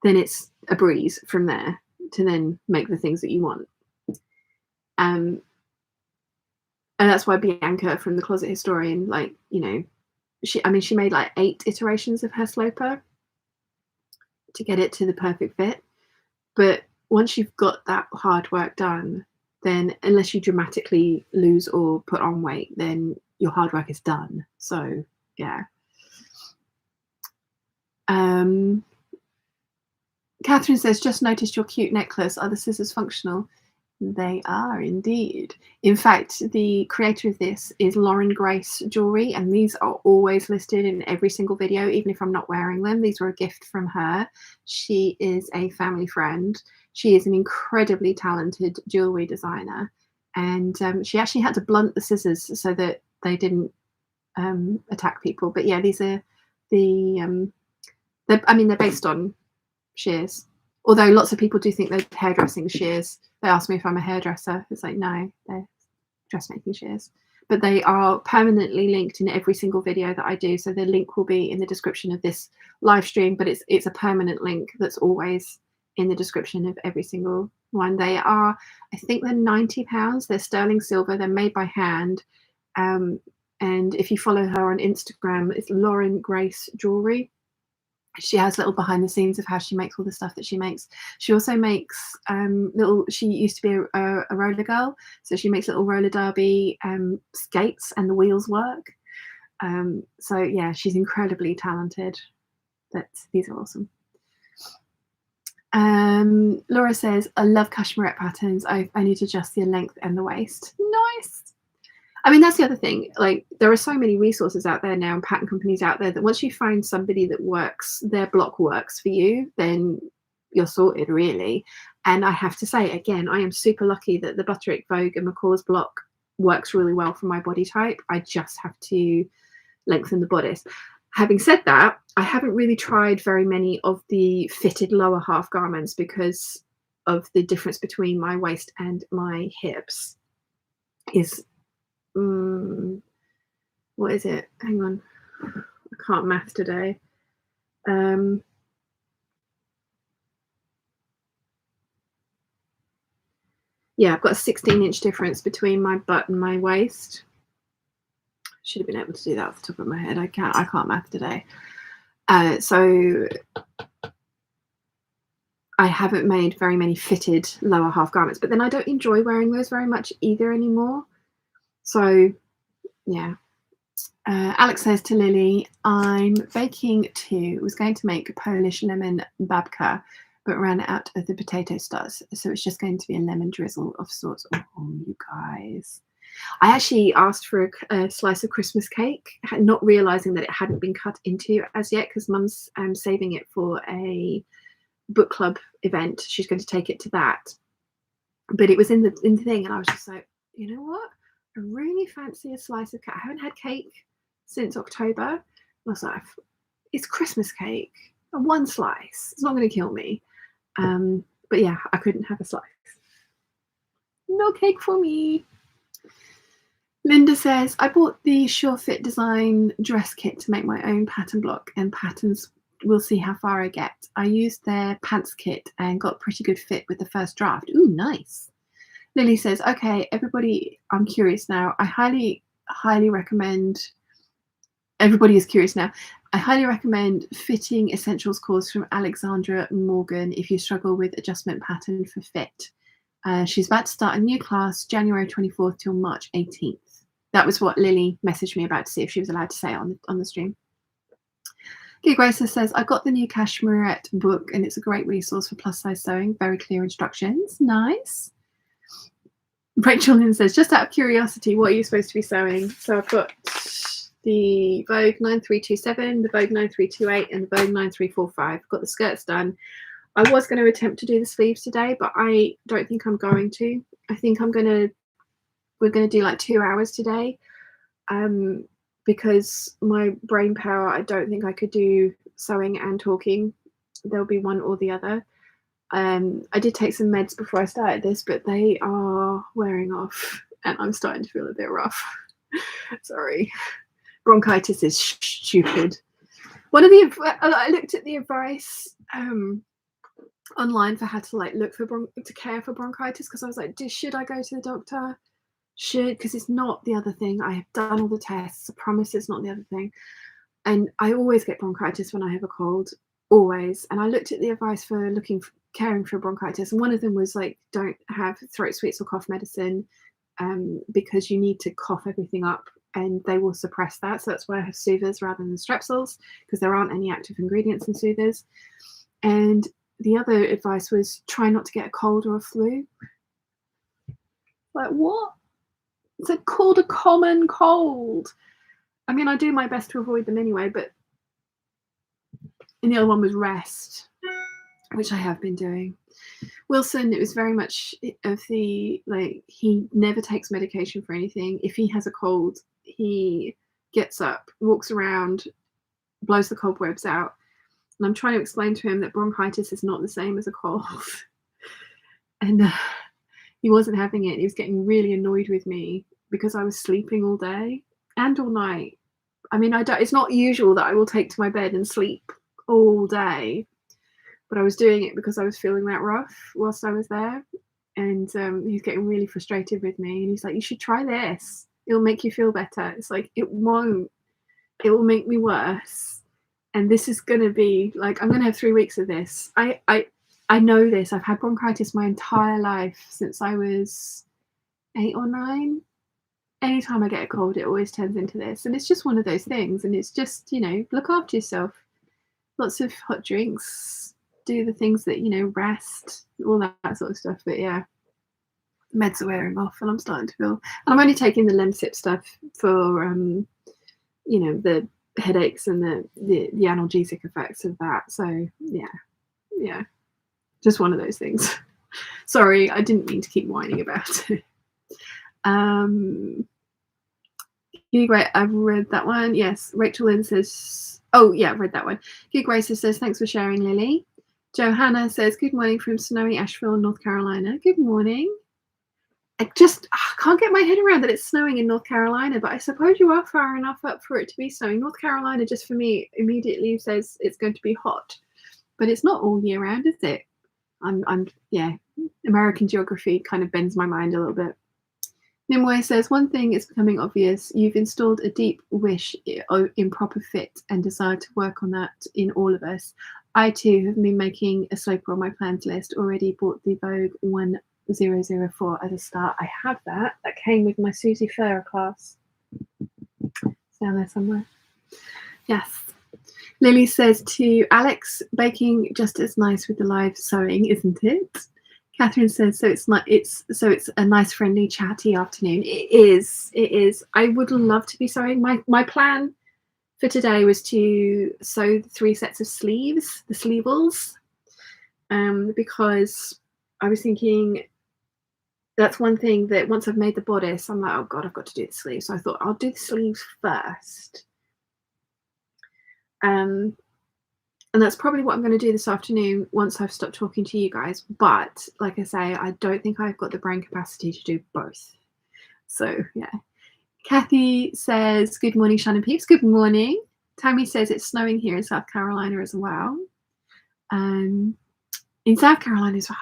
then it's a breeze from there to then make the things that you want. And that's why Bianca from the Closet Historian, like, you know, she made like 8 iterations of her sloper to get it to the perfect fit. But once you've got that hard work done, then unless you dramatically lose or put on weight, then your hard work is done. So yeah. Catherine says, just noticed your cute necklace. Are the scissors functional? They are indeed. In fact, the creator of this is Lauren Grace Jewelry, and these are always listed in every single video, even if I'm not wearing them. These were a gift from her. She is a family friend. She is an incredibly talented jewelry designer, and she actually had to blunt the scissors so that they didn't attack people. But yeah, these are the they're based on shears. Although lots of people do think they're hairdressing shears. They ask me if I'm a hairdresser. It's like, no, they're dressmaking shears. But they are permanently linked in every single video that I do. So the link will be in the description of this live stream, but it's a permanent link that's always in the description of every single one. They are, I think they're £90. They're sterling silver. They're made by hand. And if you follow her on Instagram, it's Lauren Grace Jewelry. She has little behind the scenes of how she makes all the stuff that she makes. She also makes she used to be a roller girl, so she makes little roller derby skates, and the wheels work. So yeah, she's incredibly talented. These are awesome. Laura says, I love cashmerette patterns. I need to adjust the length and the waist. Nice. I mean, that's the other thing. Like, there are so many resources out there now and pattern companies out there that once you find somebody that works, their block works for you, then you're sorted, really. And I have to say, again, I am super lucky that the Butterick, Vogue and McCalls block works really well for my body type. I just have to lengthen the bodice. Having said that, I haven't really tried very many of the fitted lower half garments because of the difference between my waist and my hips is... what is it? Hang on, I can't math today. Yeah, I've got a 16-inch difference between my butt and my waist. Should have been able to do that off the top of my head. I can't math today. So I haven't made very many fitted lower half garments, but then I don't enjoy wearing those very much either anymore. So yeah. Alex says to Lily, I'm baking was going to make Polish lemon babka, but ran out of the potato starch, so it's just going to be a lemon drizzle of sorts. Oh, you guys. I actually asked for a slice of Christmas cake, not realising that it hadn't been cut into as yet, because Mum's saving it for a book club event. She's going to take it to that. But it was in the thing, and I was just like, you know what? I really fancy a slice of cake. I haven't had cake since October. I was like, it's Christmas cake. One slice. It's not going to kill me. But yeah, I couldn't have a slice. No cake for me. Linda says, I bought the Sure Fit Design dress kit to make my own pattern block and patterns. We'll see how far I get. I used their pants kit and got pretty good fit with the first draft. Ooh, nice. Lily says, okay, everybody, I'm curious now. I highly recommend, everybody is curious now. I highly recommend Fitting Essentials course from Alexandra Morgan if you struggle with adjustment pattern for fit. She's about to start a new class January 24th till March 18th. That was what Lily messaged me about to see if she was allowed to say it on the stream. Gig Racer says, I got the new Cashmerette book and it's a great resource for plus size sewing. Very clear instructions. Nice. Rachel Lynn says, just out of curiosity, what are you supposed to be sewing? So I've got the Vogue 9327, the Vogue 9328, and the Vogue 9345. I've got the skirts done. I was going to attempt to do the sleeves today, but I don't think I'm going to. I think we're going to do like 2 hours today, because my brain power, I don't think I could do sewing and talking. There'll be one or the other. I did take some meds before I started this, but they are wearing off and I'm starting to feel a bit rough. Sorry. Bronchitis is stupid. I looked at the advice online for how to look for to care for bronchitis, because I was like, should I go to the doctor? Because it's not the other thing. I have done all the tests. I promise it's not the other thing. And I always get bronchitis when I have a cold, always. And I looked at the advice for caring for bronchitis, and one of them was like, don't have throat sweets or cough medicine, because you need to cough everything up and they will suppress that. So that's why I have soothers rather than strepsils, because there aren't any active ingredients in soothers. And the other advice was try not to get a cold or a flu. Like, what? It's called a common cold. I mean, I do my best to avoid them anyway, but... And the other one was rest. which I have been doing. Wilson, it was very much of the, like, he never takes medication for anything. If he has a cold, he gets up, walks around, blows the cobwebs out. And I'm trying to explain to him that bronchitis is not the same as a cold. And he wasn't having it. He was getting really annoyed with me because I was sleeping all day and all night. I mean, it's not usual that I will take to my bed and sleep all day, but I was doing it because I was feeling that rough whilst I was there. And he's getting really frustrated with me. And he's like, you should try this. It'll make you feel better. It's like, it won't. It will make me worse. And this is going to be like, I'm going to have 3 weeks of this. I know this. I've had bronchitis my entire life since I was 8 or 9. Anytime I get a cold, it always turns into this. And it's just one of those things. And it's just, you know, look after yourself. Lots of hot drinks. Do the things that, you know, rest, all that sort of stuff. But yeah, the meds are wearing off and I'm starting to feel. And I'm only taking the Lemsip stuff for, you know, the headaches and the analgesic effects of that. So yeah, just one of those things. Sorry, I didn't mean to keep whining about it. Great, I've read that one. Yes, Rachel Lynn says, oh yeah, I've read that one. Gig Racer says, thanks for sharing, Lily. Johanna says, good morning from snowy Asheville, North Carolina. Good morning. I can't get my head around that it's snowing in North Carolina, but I suppose you are far enough up for it to be snowing. North Carolina, just for me, immediately says it's going to be hot, but it's not all year round, is it? Yeah, American geography kind of bends my mind a little bit. Nimue says, one thing is becoming obvious. You've installed a deep wish in proper fit and desire to work on that in all of us. I too have been making a sloper on my plans list. Already bought the Vogue 1004 as a start. I have that. That came with my Susie Farah class. It's down there somewhere. Yes. Lily says to Alex, baking just as nice with the live sewing, isn't it? Catherine says, so it's a nice, friendly, chatty afternoon. It is. I would love to be sewing. My plan for today was to sew 3 sets of sleeves, the sleevells, because I was thinking that's one thing that once I've made the bodice, I'm like, oh God, I've got to do the sleeves. So I thought I'll do the sleeves first. And that's probably what I'm going to do this afternoon once I've stopped talking to you guys. But like I say, I don't think I've got the brain capacity to do both. So yeah. Kathy says, good morning, Shannon Peeps. Good morning. Tammy says it's snowing here in South Carolina as well. In South Carolina as well.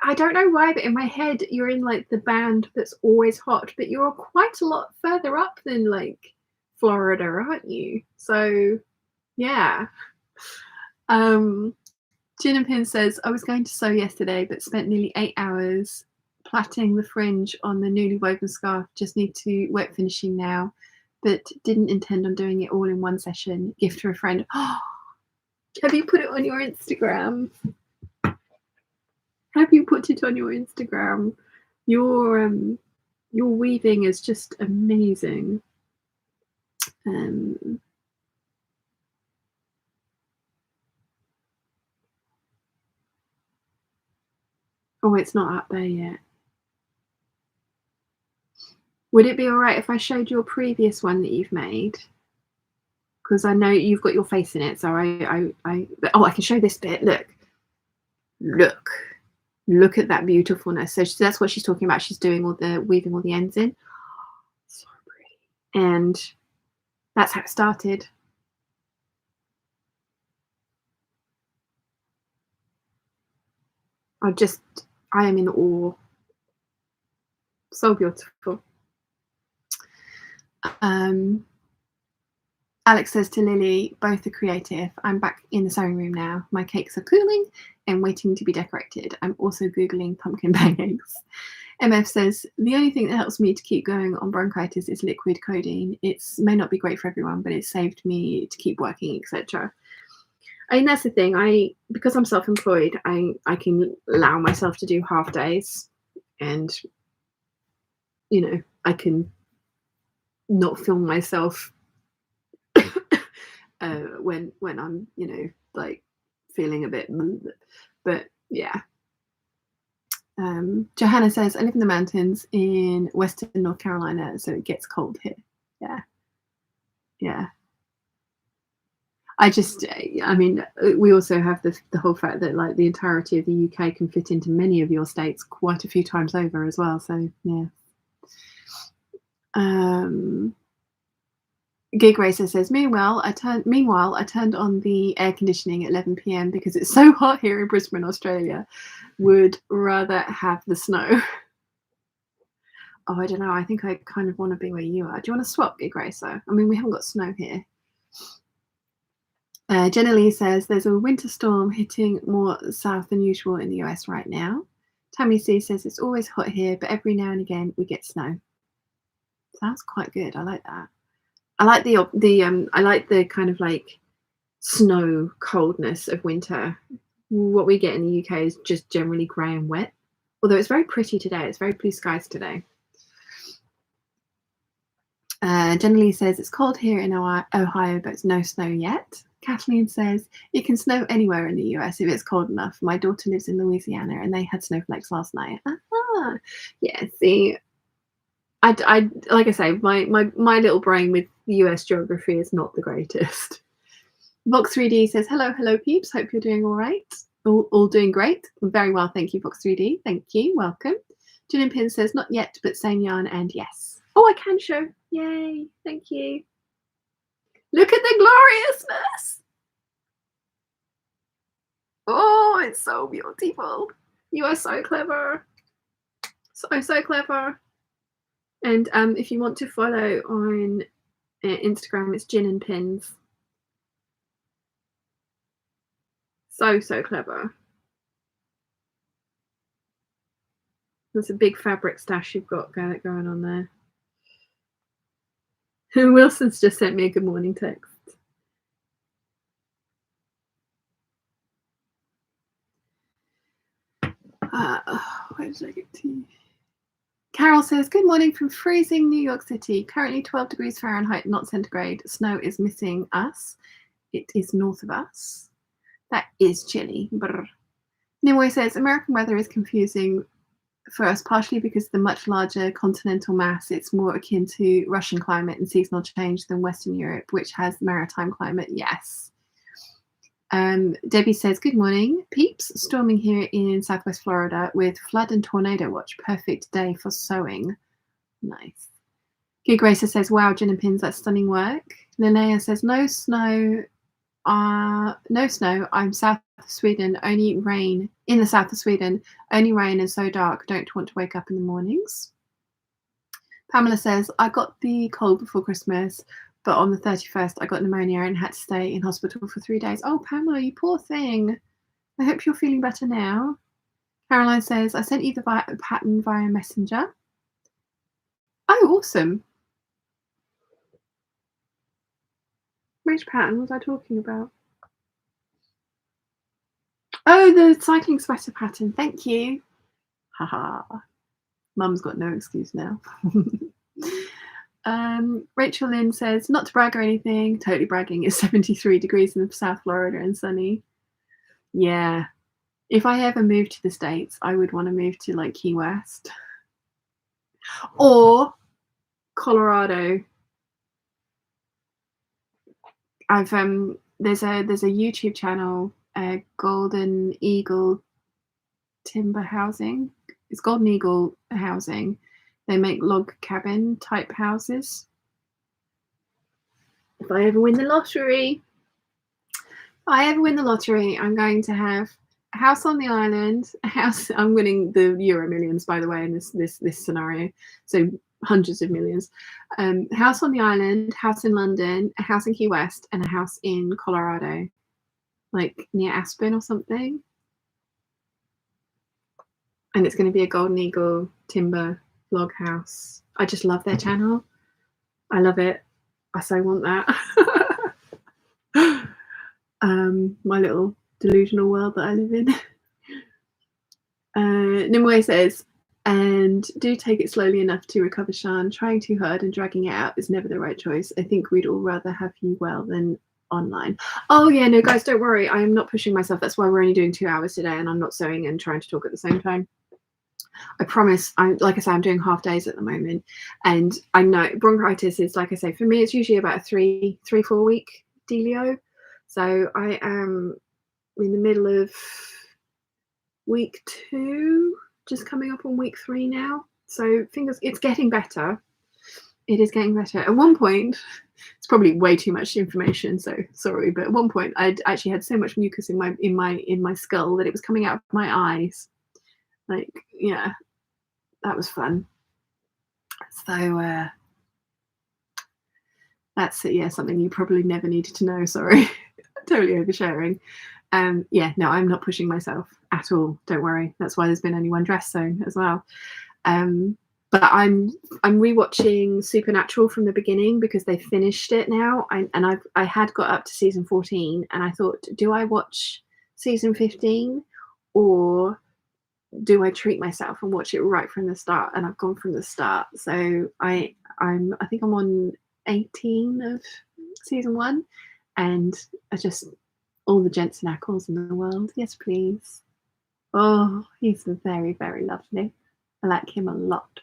I don't know why, but in my head, you're in like the band that's always hot, but you're quite a lot further up than like Florida, aren't you? So yeah. Gin and Pin says, I was going to sew yesterday, but spent nearly 8 hours plaiting the fringe on the newly woven scarf. Just need to wet finishing now, but didn't intend on doing it all in one session. Gift to a friend. Oh, have you put it on your Instagram? Have you put it on your Instagram? Your weaving is just amazing. Oh, it's not up there yet. Would it be all right if I showed your previous one that you've made? Because I know you've got your face in it, so I can show this bit. Look at that beautifulness. So that's what she's talking about. She's doing weaving all the ends in. So pretty. And that's how it started. I am in awe. So beautiful. Alex says to Lily, both are creative. I'm back in the sewing room now. My cakes are cooling and waiting to be decorated. I'm also Googling pumpkin pancakes. MF says, the only thing that helps me to keep going on bronchitis is liquid codeine. It may not be great for everyone, but it saved me to keep working, etc. I mean, that's the thing. Because I'm self-employed, I can allow myself to do half days, and you know, I can not film myself when I'm, you know, like feeling a bit, but yeah. Johanna says, I live in the mountains in western North Carolina, so it gets cold here. Yeah. I mean, we also have the whole fact that like the entirety of the UK can fit into many of your states quite a few times over as well. So yeah. Gig Racer says, meanwhile, I turned on the air conditioning at 11 p.m. because it's so hot here in Brisbane, Australia. Would rather have the snow. Oh, I don't know. I think I kind of want to be where you are. Do you want to swap, Gig Racer? I mean, we haven't got snow here. Jenna Lee says, there's a winter storm hitting more south than usual in the US right now. Tammy C says, it's always hot here, but every now and again we get snow. Sounds quite good. I like that. I like I like the kind of like snow coldness of winter. What we get in the UK is just generally grey and wet. Although it's very pretty today. It's very blue skies today. Jenna Lee says, it's cold here in Ohio, but it's no snow yet. Kathleen says, it can snow anywhere in the US if it's cold enough. My daughter lives in Louisiana and they had snowflakes last night. Yeah, see, I like I say, my little brain with US geography is not the greatest. Vox3D says, hello peeps, hope you're doing all right. All doing great. Very well, thank you, Vox3D. Thank you, welcome. Gin and Pin says, not yet, but same yarn and yes. Oh, I can show. Yay, thank you. Look at the gloriousness. Oh, it's so beautiful. You are so clever. So clever. And if you want to follow on Instagram, it's Gin and Pins. So clever. There's a big fabric stash you've got going on there. Wilson's just sent me a good morning text. Where did I get to? Carol says, good morning from freezing New York City. Currently 12 degrees Fahrenheit, not centigrade. Snow is missing us. It is north of us. That is chilly. Brr. Nimue says, American weather is confusing for us, partially because the much larger continental mass, it's more akin to Russian climate and seasonal change than Western Europe, which has maritime climate. Yes. Debbie says, good morning, peeps. Storming here in Southwest Florida with flood and tornado watch. Perfect day for sewing. Nice. Gig Racer says, wow, Gin and Pins, that's stunning work. Linnea says, no snow. No snow. I'm south of Sweden. Only rain in the south of Sweden. Only rain and so dark. Don't want to wake up in the mornings. Pamela says, I got the cold before Christmas, but on the 31st I got pneumonia and had to stay in hospital for 3 days. Oh, Pamela, you poor thing. I hope you're feeling better now. Caroline says, I sent you the pattern via Messenger. Oh, awesome. Which pattern was I talking about? Oh, the cycling sweater pattern. Thank you. Haha. Mum's got no excuse now. Rachel Lynn says, not to brag or anything, totally bragging, it's 73 degrees in South Florida and sunny. Yeah. If I ever moved to the States, I would want to move to like Key West or Colorado. There's a YouTube channel, Golden Eagle Timber Housing. It's Golden Eagle Housing. They make log cabin type houses. If I ever win the lottery, I'm going to have a house on the island, a house. I'm winning the Euro Millions, by the way, in this scenario. So hundreds of millions. House on the island, house in London, a house in Key West, and a house in Colorado, like near Aspen or something. And it's going to be a Golden Eagle timber log house. I just love their channel. I love it. I so want that. My little delusional world that I live in. Nimue says, and do take it slowly enough to recover, Shan. Trying too hard and dragging it out is never the right choice. I think we'd all rather have you well than online. Oh yeah, no guys, don't worry, I am not pushing myself. That's why we're only doing 2 hours today, and I'm not sewing and trying to talk at the same time. I promise. Like I say, I'm doing half days at the moment, and I know bronchitis is, like I say, for me it's usually about a 3-4 week dealio. So I am in the middle of week 2, just coming up on week 3 now. So it's getting better. It is getting better. At one point, it's probably way too much information, so sorry, but at one point I'd actually had so much mucus in my skull that it was coming out of my eyes. Like, yeah, that was fun. So that's yeah, something you probably never needed to know. Sorry. Totally oversharing. Yeah, no, I'm not pushing myself at all. Don't worry. That's why there's been only one dress sewn as well. But I'm rewatching Supernatural from the beginning because they finished it now. I had got up to season 14, and I thought, do I watch season 15 or do I treat myself and watch it right from the start? And I've gone from the start. So I think I'm on 18 of season 1, and I just all the Jensen Ackles in the world. Yes, please. Oh, he's very, very lovely. I like him a lot.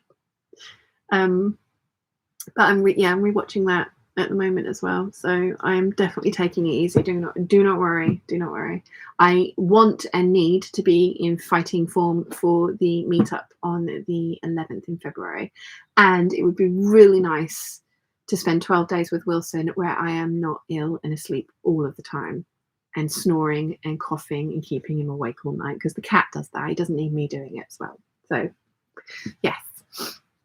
But I'm rewatching that at the moment as well. So I'm definitely taking it easy. Do not worry. Do not worry. I want and need to be in fighting form for the meetup on the 11th in February, and it would be really nice to spend 12 days with Wilson where I am not ill and asleep all of the time and snoring and coughing and keeping him awake all night, because the cat does that. He doesn't need me doing it as well. So yes.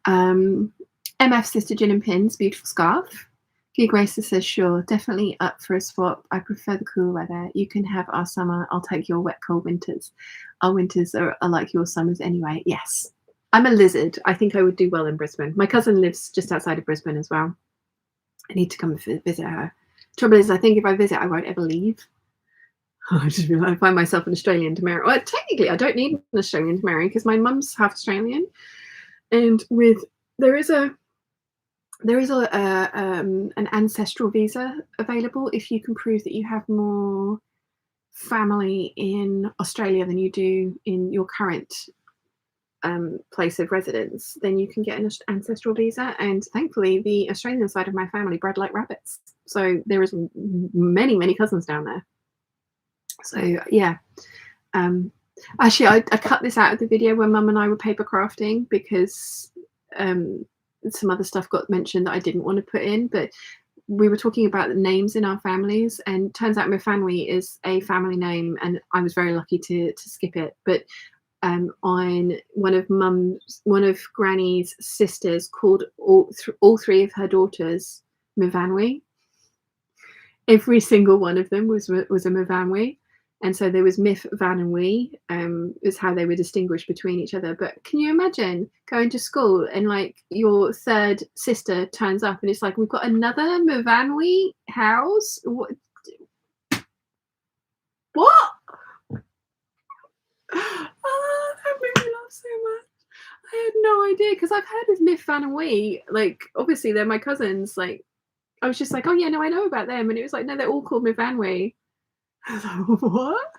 MF Sister Gin and Pins, beautiful scarf. Gig Racer says, sure, definitely up for a swap. I prefer the cool weather. You can have our summer. I'll take your wet, cold winters. Our winters are like your summers anyway. Yes. I'm a lizard. I think I would do well in Brisbane. My cousin lives just outside of Brisbane as well. I need to come and visit her. Trouble is, I think if I visit, I won't ever leave. I just feel like I find myself an Australian to marry. Well, technically, I don't need an Australian to marry because my mum's half Australian, and there is an ancestral visa available if you can prove that you have more family in Australia than you do in your current place of residence. Then you can get an ancestral visa, and thankfully, the Australian side of my family bred like rabbits, so there is many cousins down there. So yeah, actually I cut this out of the video when Mum and I were paper crafting because some other stuff got mentioned that I didn't want to put in, but we were talking about the names in our families, and turns out Mifanwi is a family name, and I was very lucky to skip it. But on one of Granny's sisters called all 3 of her daughters Mifanwi. Every single one of them was a Mifanwi. And so there was Mif, Van, and Wee, is how they were distinguished between each other. But can you imagine going to school and like your third sister turns up and it's like, we've got another Mifanwi house? What? Oh, that made me laugh so much. I had no idea, because I've heard of Mif, Van, and Wee. Like, obviously they're my cousins. Like, I was just like, oh yeah, no, I know about them. And it was like, no, they're all called Mif, Van, Wee. I was like, what?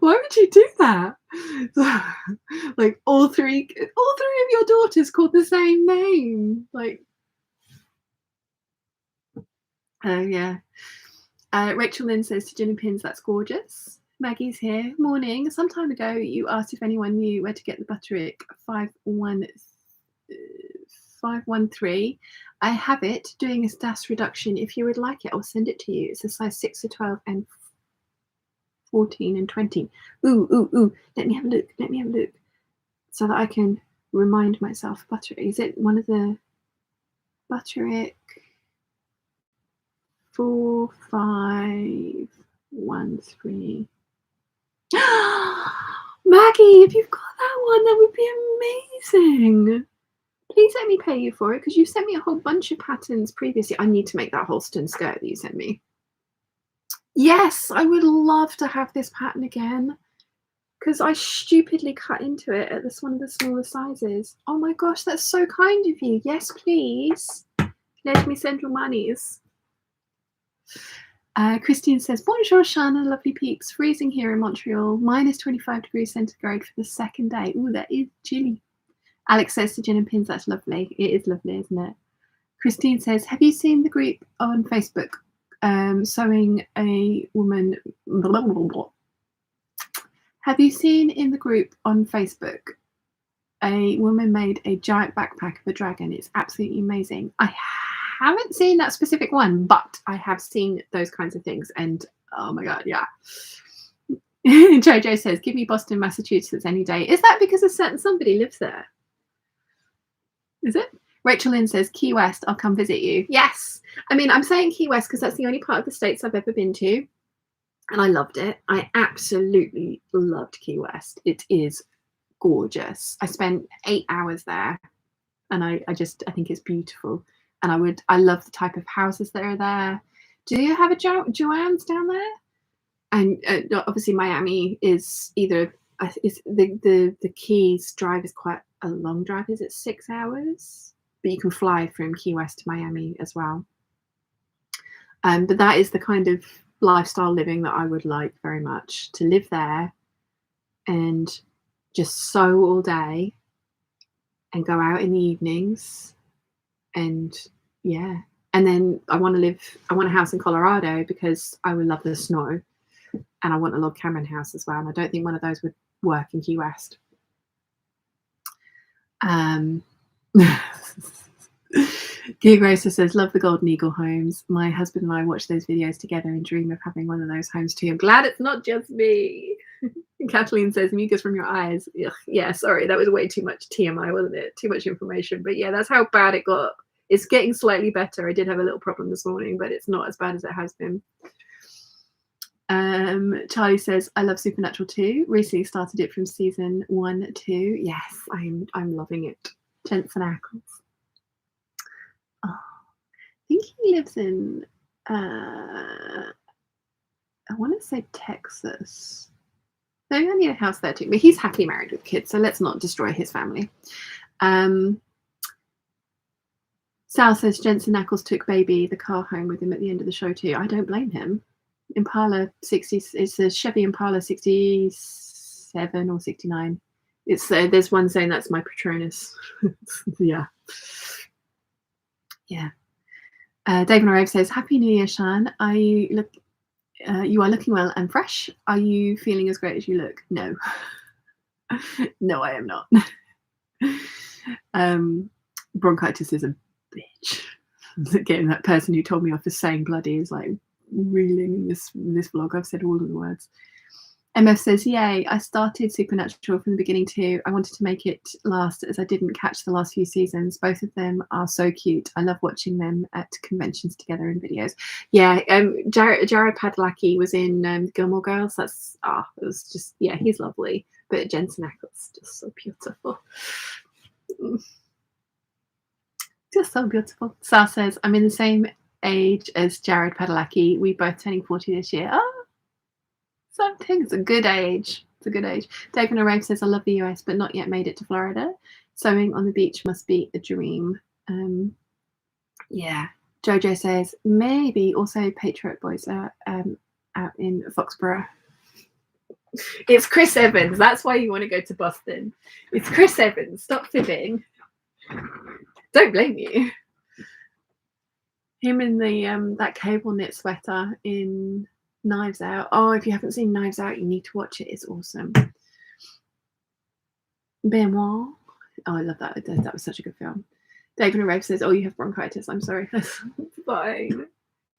Why would you do that? So, like all three of your daughters called the same name. Like, oh yeah. Rachel Lynn says to Gin and Pins, that's gorgeous. Maggie's here. Morning. Some time ago, you asked if anyone knew where to get the Butterick 513. I have it doing a stash reduction. If you would like it, I'll send it to you. It's a size 6 to 12 and 14 and 20. Ooh. Let me have a look. So that I can remind myself. Butterick. Is it one of the Butterick 4513? Maggie, if you've got that one, that would be amazing. Please let me pay you for it, because you sent me a whole bunch of patterns previously. I need to make that Holston skirt that you sent me. Yes, I would love to have this pattern again, because I stupidly cut into it at one of the smaller sizes. Oh my gosh, that's so kind of you. Yes, please. Let me send your monies. Christine says, bonjour, Shana, lovely peeps. Freezing here in Montreal, minus 25 degrees centigrade for the second day. Ooh, that is chilly. Alex says to Gin and Pins, that's lovely. It is lovely, isn't it? Christine says, have you seen the group on Facebook sewing a woman? Blah, blah, blah. Have you seen in the group on Facebook a woman made a giant backpack of a dragon? It's absolutely amazing. I haven't seen that specific one, but I have seen those kinds of things. And oh my God, yeah. Jojo says, give me Boston, Massachusetts any day. Is that because a certain somebody lives there? Is it? Rachel Lynn says, Key West, I'll come visit you. Yes. I mean, I'm saying Key West because that's the only part of the States I've ever been to. And I loved it. I absolutely loved Key West. It is gorgeous. I spent 8 hours there and I think it's beautiful. And I love the type of houses that are there. Do you have a Joanne's down there? And obviously Miami is either, the Keys drive is quite a long drive. Is it 6 hours? But you can fly from Key West to Miami as well. But that is the kind of lifestyle living that I would like very much, to live there and just sew all day and go out in the evenings. And yeah, and then I want a house in Colorado because I would love the snow, and I want a log cabin house as well. And I don't think one of those would work in Key West. Gia Gracer says, love the Golden Eagle homes. My husband and I watch those videos together and dream of having one of those homes too. I'm glad it's not just me. Kathleen says, mucus from your eyes. Ugh, yeah, sorry, that was way too much TMI, wasn't it? Too much information. But yeah, that's how bad it got. It's getting slightly better. I did have a little problem this morning, but it's not as bad as it has been. Charlie says, I love Supernatural too. Recently started it from season 1 2. Yes, I'm loving it. Jensen Ackles. Oh, I think he lives in I want to say Texas. Maybe I need a house there too, but he's happily married with kids, so let's not destroy his family. Sal says Jensen Ackles took baby the car home with him at the end of the show too. I don't blame him. Impala 60, it's a Chevy Impala 67 or 69. It's there's one saying that's my Patronus. Yeah. David Rove says, Happy New Year, Shan. You are looking well and fresh. Are you feeling as great as you look? No. No, I am not. Bronchitis is a bitch. Again, that person who told me off for saying bloody is like reeling in this vlog. I've said all of the words. MF says, yay, I started Supernatural from the beginning too. I wanted to make it last as I didn't catch the last few seasons. Both of them are so cute. I love watching them at conventions together in videos. Yeah, Jared Padalecki was in Gilmore Girls. It was just, yeah, he's lovely. But Jensen Ackles, just so beautiful. Just so beautiful. Sal says, I'm in the same age as Jared Padalecki. We both turning 40 this year. Oh, something. It's a good age. It's a good age. David O'Reilly says, I love the US, but not yet made it to Florida. Sewing on the beach must be a dream. Yeah. Jojo says, maybe also Patriot Boys are out in Foxborough. It's Chris Evans. That's why you want to go to Boston. It's Chris Evans. Stop fibbing. Don't blame you. Him in the that cable knit sweater in Knives Out. Oh, if you haven't seen Knives Out, you need to watch it. It's awesome. Benoit. Oh, I love that. That was such a good film. David O'Reilly says, oh, you have bronchitis. I'm sorry. It's fine.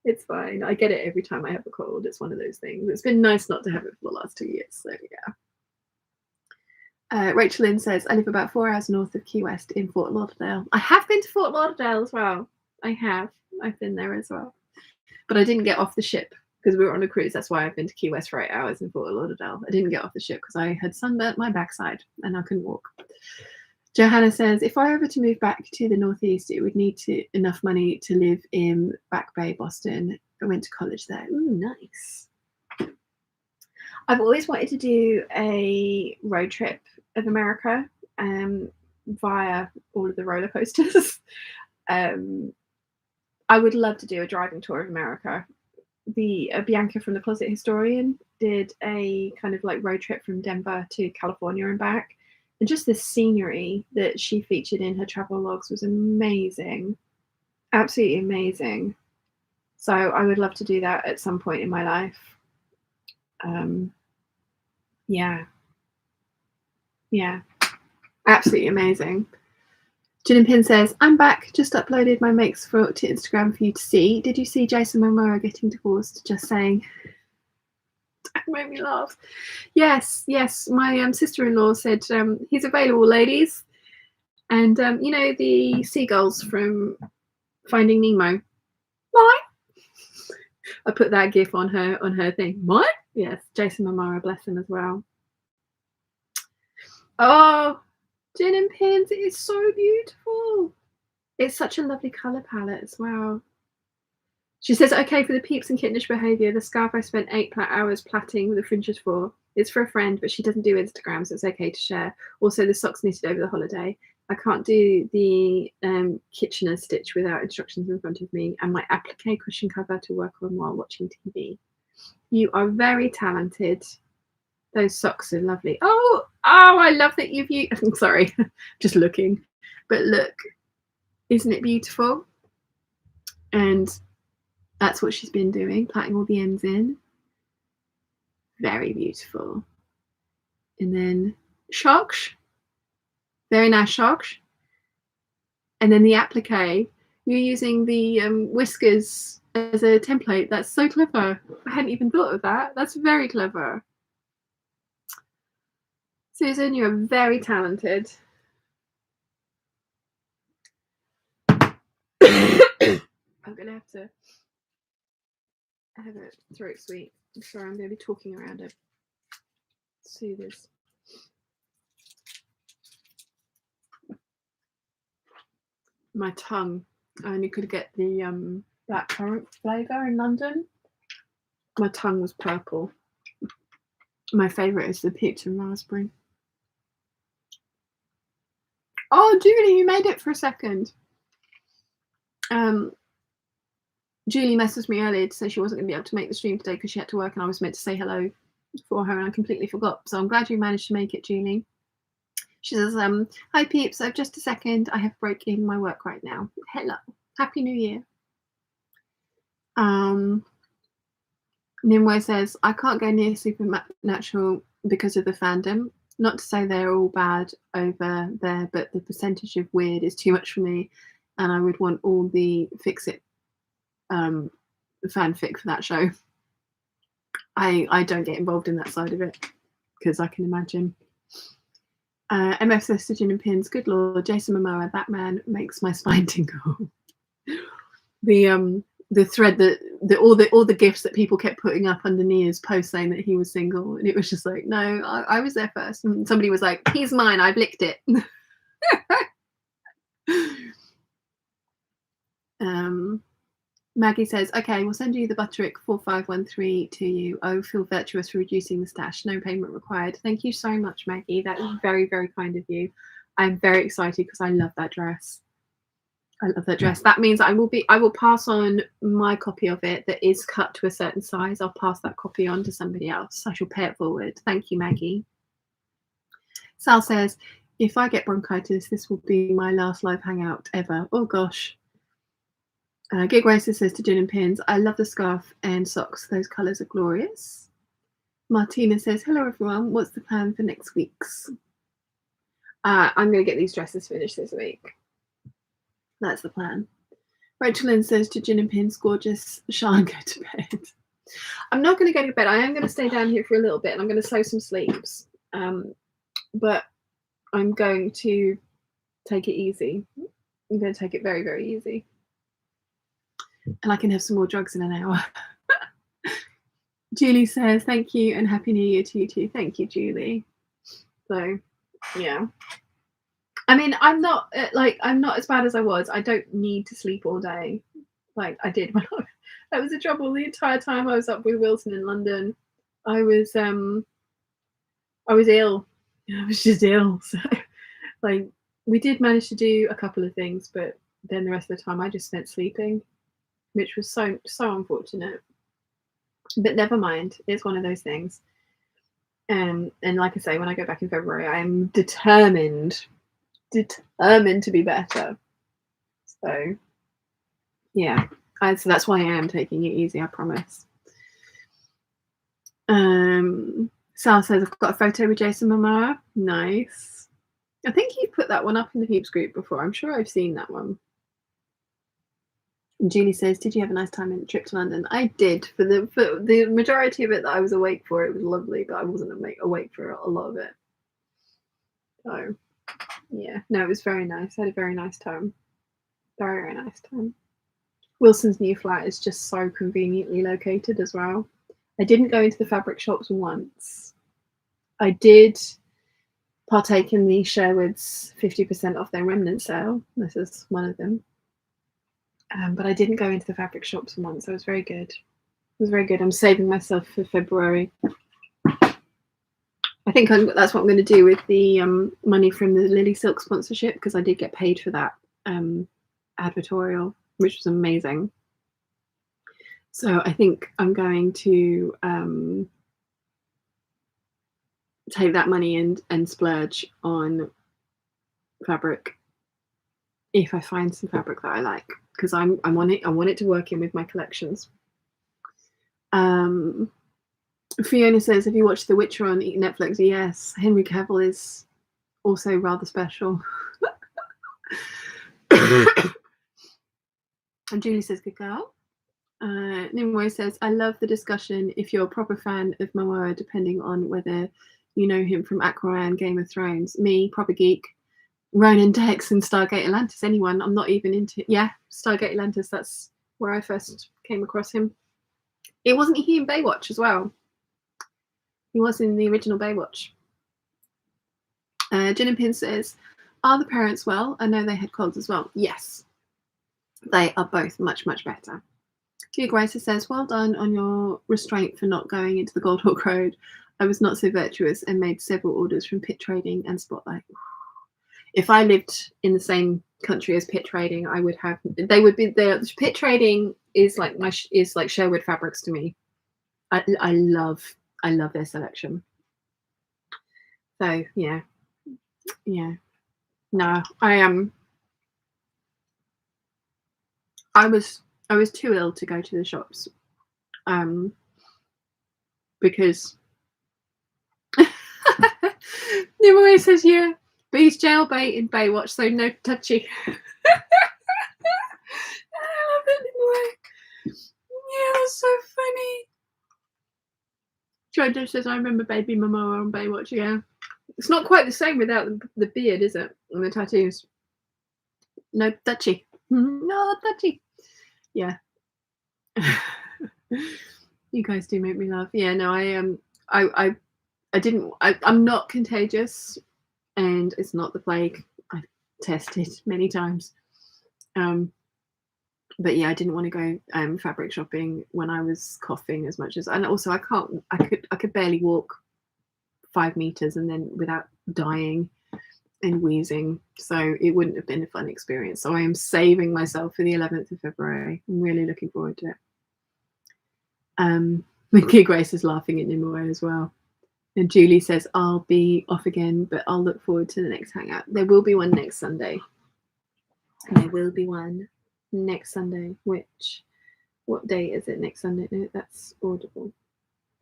It's fine. I get it every time I have a cold. It's one of those things. It's been nice not to have it for the last 2 years. So, yeah. Rachel Lynn says, I live about 4 hours north of Key West in Fort Lauderdale. I have been to Fort Lauderdale as well. I have. I've been there as well. But I didn't get off the ship because we were on a cruise. That's why I've been to Key West for 8 hours in Fort Lauderdale. I didn't get off the ship because I had sunburnt my backside and I couldn't walk. Johanna says, if I were to move back to the Northeast, it would need enough money to live in Back Bay, Boston. I went to college there. Ooh, nice. I've always wanted to do a road trip of America via all of the roller coasters. I would love to do a driving tour of America. Bianca from the Closet Historian did a kind of like road trip from Denver to California and back. And just the scenery that she featured in her travel logs was amazing. Absolutely amazing. So I would love to do that at some point in my life. Yeah. Absolutely amazing. Gin and Pin says, I'm back. Just uploaded my makes to Instagram for you to see. Did you see Jason Momoa getting divorced? Just saying. That made me laugh. Yes. My sister-in-law said he's available, ladies. And you know the seagulls from Finding Nemo. What? I put that gif on her thing. What? Yes, Jason Momoa, bless him as well. Oh, Gin and Pins, it is so beautiful. It's such a lovely colour palette as well. She says, okay, for the Peeps and Kittenish behaviour, the scarf I spent 8 hours plaiting with the fringes for. It's for a friend, but she doesn't do Instagram, so it's okay to share. Also, the socks knitted over the holiday. I can't do the Kitchener stitch without instructions in front of me, and my applique cushion cover to work on while watching TV. You are very talented. Those socks are lovely. Oh, I love that you've used. I'm sorry, just looking. But look, isn't it beautiful? And that's what she's been doing, plaiting all the ends in. Very beautiful. And then socks. Very nice socks. And then the applique. You're using the whiskers as a template. That's so clever. I hadn't even thought of that. That's very clever. Susan, you're very talented. I'm gonna have to have a throat sweet. I'm sorry, I'm gonna be talking around it. Soothers. My tongue. I only could get the blackcurrant flavour in London. My tongue was purple. My favourite is the peach and raspberry. Oh, Julie, you made it for a second. Julie messaged me earlier to say she wasn't going to be able to make the stream today because she had to work and I was meant to say hello for her and I completely forgot. So I'm glad you managed to make it, Julie. She says, hi Peeps, just a second. I have a break in my work right now. Hello. Happy New Year. Nimue says, I can't go near Supernatural because of the fandom. Not to say they're all bad over there, but the percentage of weird is too much for me. And I would want all the fix-it fanfic for that show. I don't get involved in that side of it because I can imagine. MF says to Gin and Pins, good lord, Jason Momoa, that man makes my spine tingle. The thread that all the gifts that people kept putting up underneath his post saying that he was single, and it was just like, no, I was there first, and somebody was like, he's mine, I've licked it. Maggie says, okay, we'll send you the Butterick 4513 to you. Oh, feel virtuous for reducing the stash. No payment required. Thank you so much, Maggie. That is very, very kind of you. I'm very excited because I love that dress. I love that dress. That means I will pass on my copy of it that is cut to a certain size. I'll pass that copy on to somebody else. I shall pay it forward. Thank you, Maggie. Sal says, if I get bronchitis, this will be my last live hangout ever. Oh gosh. Gig Racer says to Gin and Pins, I love the scarf and socks. Those colours are glorious. Martina says, hello everyone. What's the plan for next week's? I'm going to get these dresses finished this week. That's the plan. Rachel Lynn says to Gin and Pins, gorgeous. Shan, go to bed. I'm not going to go to bed. I am going to stay down here for a little bit and I'm going to sew some sleeves. But I'm going to take it easy. I'm going to take it very, very easy. And I can have some more drugs in an hour. Julie says, thank you and Happy New Year to you too. Thank you, Julie. So, yeah. I mean, I'm not as bad as I was. I don't need to sleep all day like I did when that was the trouble the entire time I was up with Wilson in London. I was ill. I was just ill. So, like, we did manage to do a couple of things, but then the rest of the time I just spent sleeping, which was so unfortunate. But never mind, it's one of those things. And like I say, when I go back in February, I'm determined to be better. So yeah, so that's why I am taking it easy, I promise. Sal says, I've got a photo with Jason Momoa. Nice. I think you put that one up in the Peeps group before. I'm sure I've seen that one. And Julie says, did you have a nice time in the trip to London? I did. For the majority of it that I was awake for, it was lovely, but I wasn't awake for a lot of it. So yeah, no, it was very nice. I had a very nice time. Very, very nice time. Wilson's new flat is just so conveniently located as well. I didn't go into the fabric shops once. I did partake in the Sherwood's 50% off their remnant sale. This is one of them. But I didn't go into the fabric shops once. So it was very good. It was very good. I'm saving myself for February. I think that's what I'm going to do with the money from the Lily Silk sponsorship, because I did get paid for that advertorial, which was amazing. So I think I'm going to take that money and splurge on fabric if I find some fabric that I like, because I want it to work in with my collections. Fiona says, have you watched The Witcher on Netflix? Yes. Henry Cavill is also rather special. And Julie says, good girl. Nimue says, I love the discussion if you're a proper fan of Momoa, depending on whether you know him from Aquaman, Game of Thrones. Me, proper geek, Ronan Dex and Stargate Atlantis. Anyone, I'm not even into it. Yeah, Stargate Atlantis, that's where I first came across him. It wasn't he in Baywatch as well? He was in the original Baywatch. Jen and Pin says, are the parents well? I know they had colds as well. Yes, they are both much, much better. Hugh Gracer says, well done on your restraint for not going into the Gold Hawk Road. I was not so virtuous and made several orders from Pit Trading and Spotlight. If I lived in the same country as Pit Trading, I would have, they would be there. Pit Trading is like Sherwood Fabrics to me. I love their selection. So yeah. No, I was too ill to go to the shops, because Nimue says, yeah, but he's jailbait in Baywatch, so no touchy. I love it, Nimue. Yeah, that's so funny. Jojo says, I remember Baby Momoa on Baywatch. Yeah, it's not quite the same without the beard, is it? And the tattoos. No touchy. No touchy. Yeah. You guys do make me laugh. Yeah, no, I'm not contagious, and it's not the plague. I've tested many times. But yeah, I didn't want to go fabric shopping when I was coughing as much as, and also I could barely walk 5 meters and then without dying and wheezing. So it wouldn't have been a fun experience. So I am saving myself for the 11th of February. I'm really looking forward to it. Mickey Grace is laughing at Nimue as well. And Julie says, I'll be off again, but I'll look forward to the next hangout. There will be one next Sunday. There will be one next Sunday, what day is it next Sunday? No, that's Audible.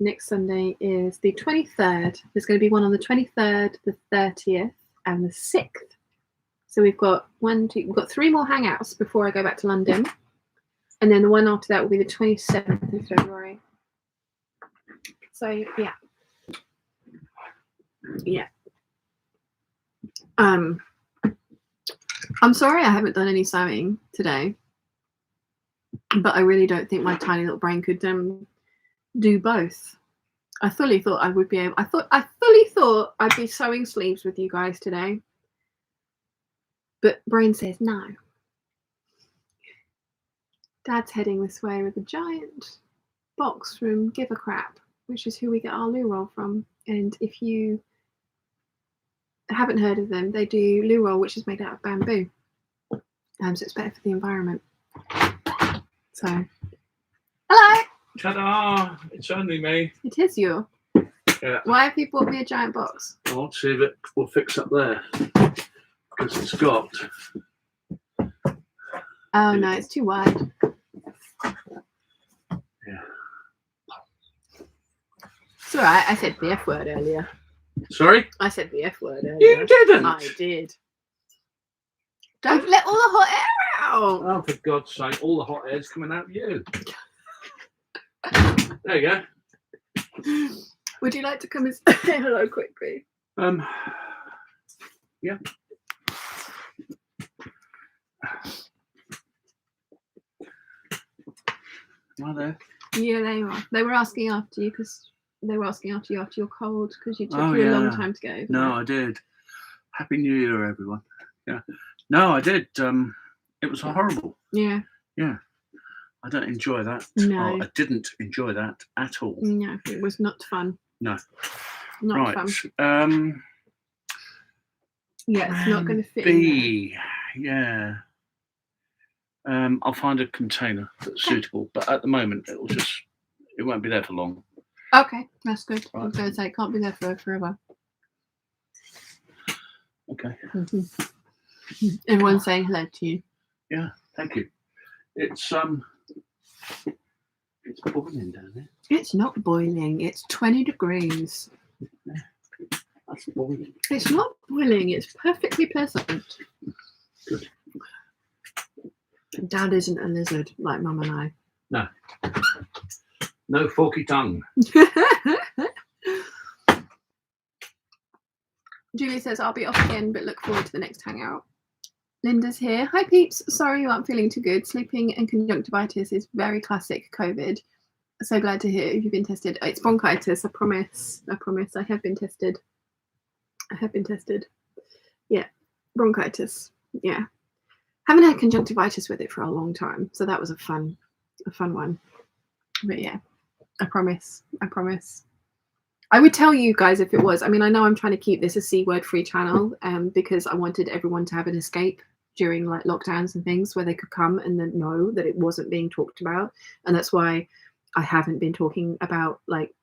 Next Sunday is the 23rd. There's going to be one on the 23rd, the 30th, and the 6th. So we've got 3 more hangouts before I go back to London. And then the one after that will be the 27th of February. So yeah. Yeah. I'm sorry I haven't done any sewing today, but I really don't think my tiny little brain could do both. I fully thought I would be able. I fully thought I'd be sewing sleeves with you guys today, but brain says no. Dad's heading this way with a giant box from Give a Crap, which is who we get our loo roll from. And if you haven't heard of them, they do loo roll, which is made out of bamboo. So it's better for the environment. So, hello. Ta-da! It's only me. It is you. Yeah. Why have you bought me a giant box? I'll see if it will fix up there. Because it's got... Oh, no, it's too wide. Yeah. It's all right. I said the F word earlier. Sorry? I said the F word earlier. You didn't! I did. Don't let all the hot air out! Oh, for God's sake, all the hot air's coming out of you. There you go. Would you like to come and say hello quickly? Yeah. Hi there. Yeah, they are. They were asking after you because they were asking after your cold because you took Oh, you a long yeah. time to go. No, I did. Happy New Year, everyone. Yeah. No, I did. It was horrible. Yeah. Yeah. I don't enjoy that. No. Oh, I didn't enjoy that at all. No, it was not fun. No. Not right. fun. Yeah, it's not going to fit in there. Yeah. I'll find a container that's suitable, but at the moment it won't be there for long. Okay, that's good. Right. I was going to say it can't be there forever. Okay. Mm-hmm. Everyone's saying hello to you. Yeah, thank you. It's boiling down there. It's not boiling. It's 20 degrees. Yeah, that's boiling. It's not boiling. It's perfectly pleasant. Good. Dad isn't a lizard like Mum and I. No. No forky tongue. Julie says, I'll be off again, but look forward to the next hangout. Linda's here. Hi, peeps. Sorry you aren't feeling too good. Sleeping and conjunctivitis is very classic COVID. So glad to hear you've been tested. It's bronchitis. I promise. I have been tested. Yeah. Bronchitis. Yeah. Haven't had conjunctivitis with it for a long time. So that was a fun one. But yeah, I promise. I would tell you guys if it was. I mean, I know I'm trying to keep this a C-word free channel because I wanted everyone to have an escape during like lockdowns and things where they could come and then know that it wasn't being talked about. And that's why I haven't been talking about like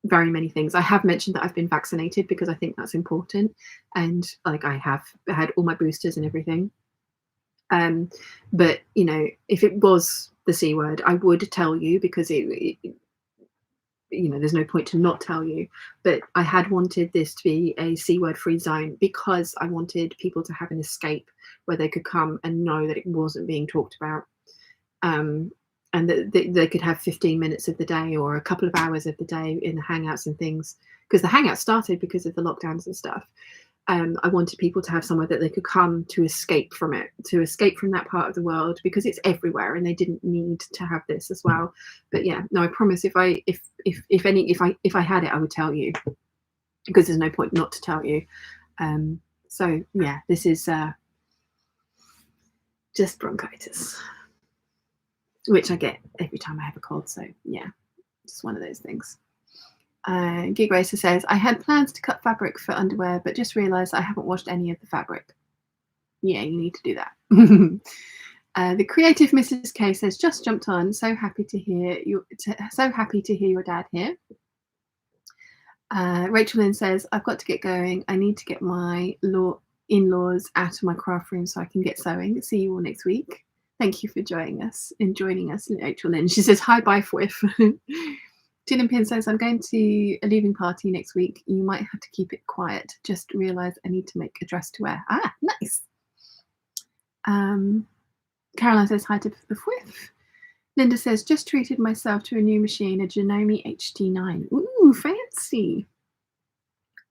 very many things. I have mentioned that I've been vaccinated because I think that's important. And like I have had all my boosters and everything. But you know, if it was the C word, I would tell you because it you know, there's no point to not tell you, but I had wanted this to be a C word free zone because I wanted people to have an escape where they could come and know that it wasn't being talked about. And that they could have 15 minutes of the day or a couple of hours of the day in the hangouts and things, because the hangouts started because of the lockdowns and stuff. I wanted people to have somewhere that they could come to escape from it, to escape from that part of the world, because it's everywhere and they didn't need to have this as well. But yeah, no, I promise if I had it, I would tell you, because there's no point not to tell you. So yeah, this is just bronchitis, which I get every time I have a cold. So yeah, it's one of those things. Gig Racer says, I had plans to cut fabric for underwear, but just realised I haven't washed any of the fabric. Yeah, you need to do that. The creative Mrs. K says, just jumped on. So happy to hear your dad here. Rachel Lynn says, I've got to get going. I need to get my in-laws out of my craft room so I can get sewing. See you all next week. Thank you for joining us, Rachel Lynn. She says, hi, bye, Whiff. Tin and Pin says, I'm going to a leaving party next week. You might have to keep it quiet. Just realised I need to make a dress to wear. Ah, nice. Caroline says, hi to the Whiff. Linda says, just treated myself to a new machine, a Janome HD9. Ooh, fancy.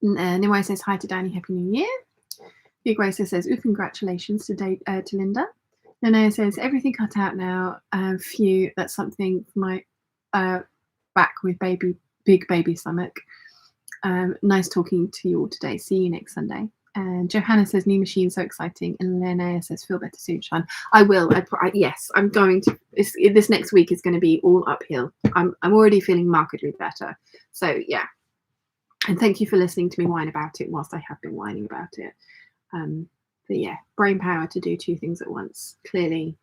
Nimai says, hi to Danny, Happy New Year. Big Racer says, ooh, congratulations to Linda. Linnea says, everything cut out now. Phew, that's something for my back with big baby stomach. Nice talking to you all today. See you next Sunday. And Johanna says, new machine, so exciting. And Linnea says, feel better soon, Sean. I will. Yes, I'm going to. This next week is going to be all uphill. I'm already feeling markedly better. So yeah. And thank you for listening to me whine about it whilst I have been whining about it. But yeah, brain power to do two things at once. Clearly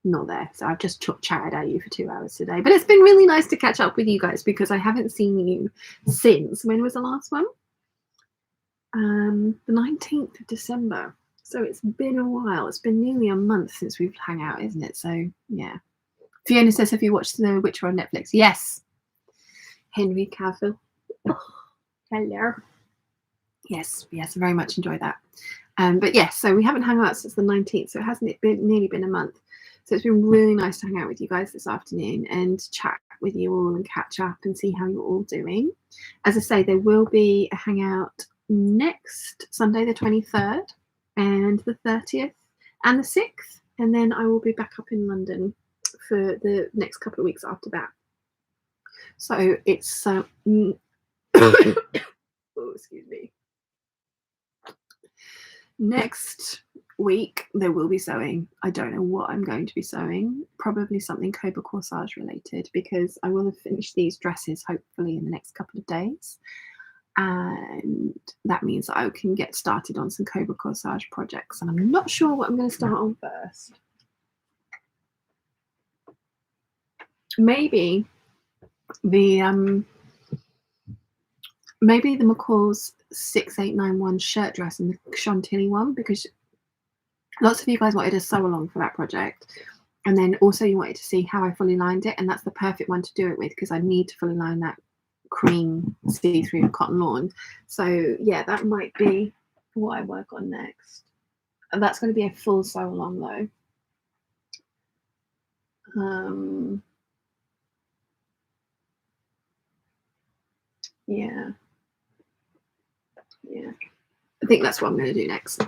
not there. So I've just chatted at you for 2 hours today. But it's been really nice to catch up with you guys because I haven't seen you since, when was the last one? The 19th of December. So it's been a while. It's been nearly a month since we've hung out, isn't it? So yeah. Fiona says, have you watched The Witcher on Netflix? Yes. Henry Cavill. Oh, hello. Yes, very much enjoyed that. But yes, so we haven't hung out since the 19th, so it hasn't nearly been a month. So it's been really nice to hang out with you guys this afternoon and chat with you all and catch up and see how you're all doing. As I say, there will be a hangout next Sunday, the 23rd, and the 30th, and the 6th, and then I will be back up in London for the next couple of weeks after that. So it's oh, excuse me. Next week there will be sewing. I don't know what I'm going to be sewing. Probably something Cobra Corsage related, because I will have finished these dresses hopefully in the next couple of days, and that means that I can get started on some Cobra Corsage projects, and I'm not sure what I'm going to start on first. Maybe the McCalls 6891 shirt dress and the Chantilly one, because lots of you guys wanted a sew along for that project, and then also you wanted to see how I fully lined it, and that's the perfect one to do it with because I need to fully line that cream see-through cotton lawn. So yeah, that might be what I work on next. And that's going to be a full sew along though. Yeah, I think that's what I'm going to do next.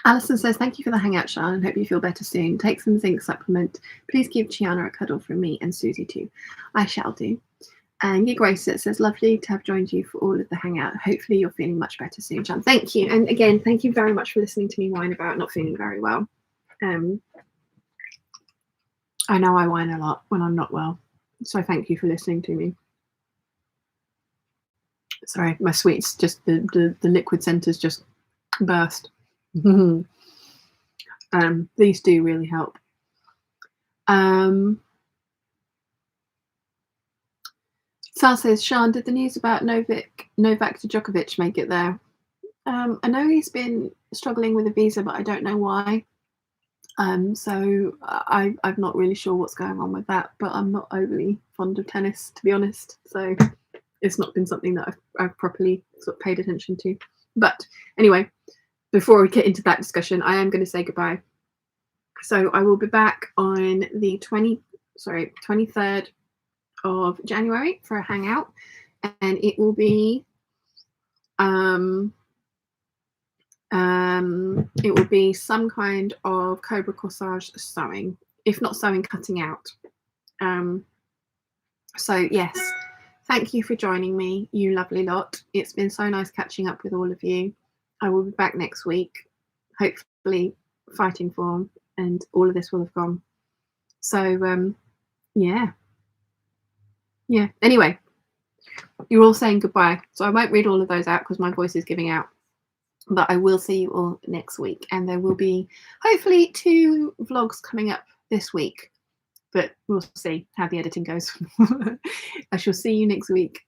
Alison says, thank you for the hangout, Sean, and hope you feel better soon. Take some zinc supplement. Please give Chiana a cuddle from me and Susie too. I shall do. And your Grace says, lovely to have joined you for all of the hangout. Hopefully you're feeling much better soon, Sean. Thank you. And again, thank you very much for listening to me whine about not feeling very well. I know I whine a lot when I'm not well, so thank you for listening to me. Sorry, my sweets, just the liquid centers just burst. These do really help. Sal says, Sean, did the news about Novak Djokovic make it there? I know he's been struggling with a visa, but I don't know why. So I'm not really sure what's going on with that, but I'm not overly fond of tennis, to be honest. So it's not been something that I've properly sort of paid attention to. But anyway, before we get into that discussion, I am going to say goodbye. So I will be back on the 23rd of January for a hangout, and it will be some kind of Cobra Corsage sewing, if not sewing, cutting out. So yes, thank you for joining me, you lovely lot. It's been so nice catching up with all of you. I will be back next week, hopefully fighting form, and all of this will have gone. So yeah. Anyway, you're all saying goodbye, so I won't read all of those out because my voice is giving out. But I will see you all next week, and there will be hopefully 2 vlogs coming up this week, but we'll see how the editing goes. I shall see you next week.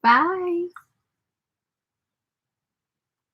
Bye.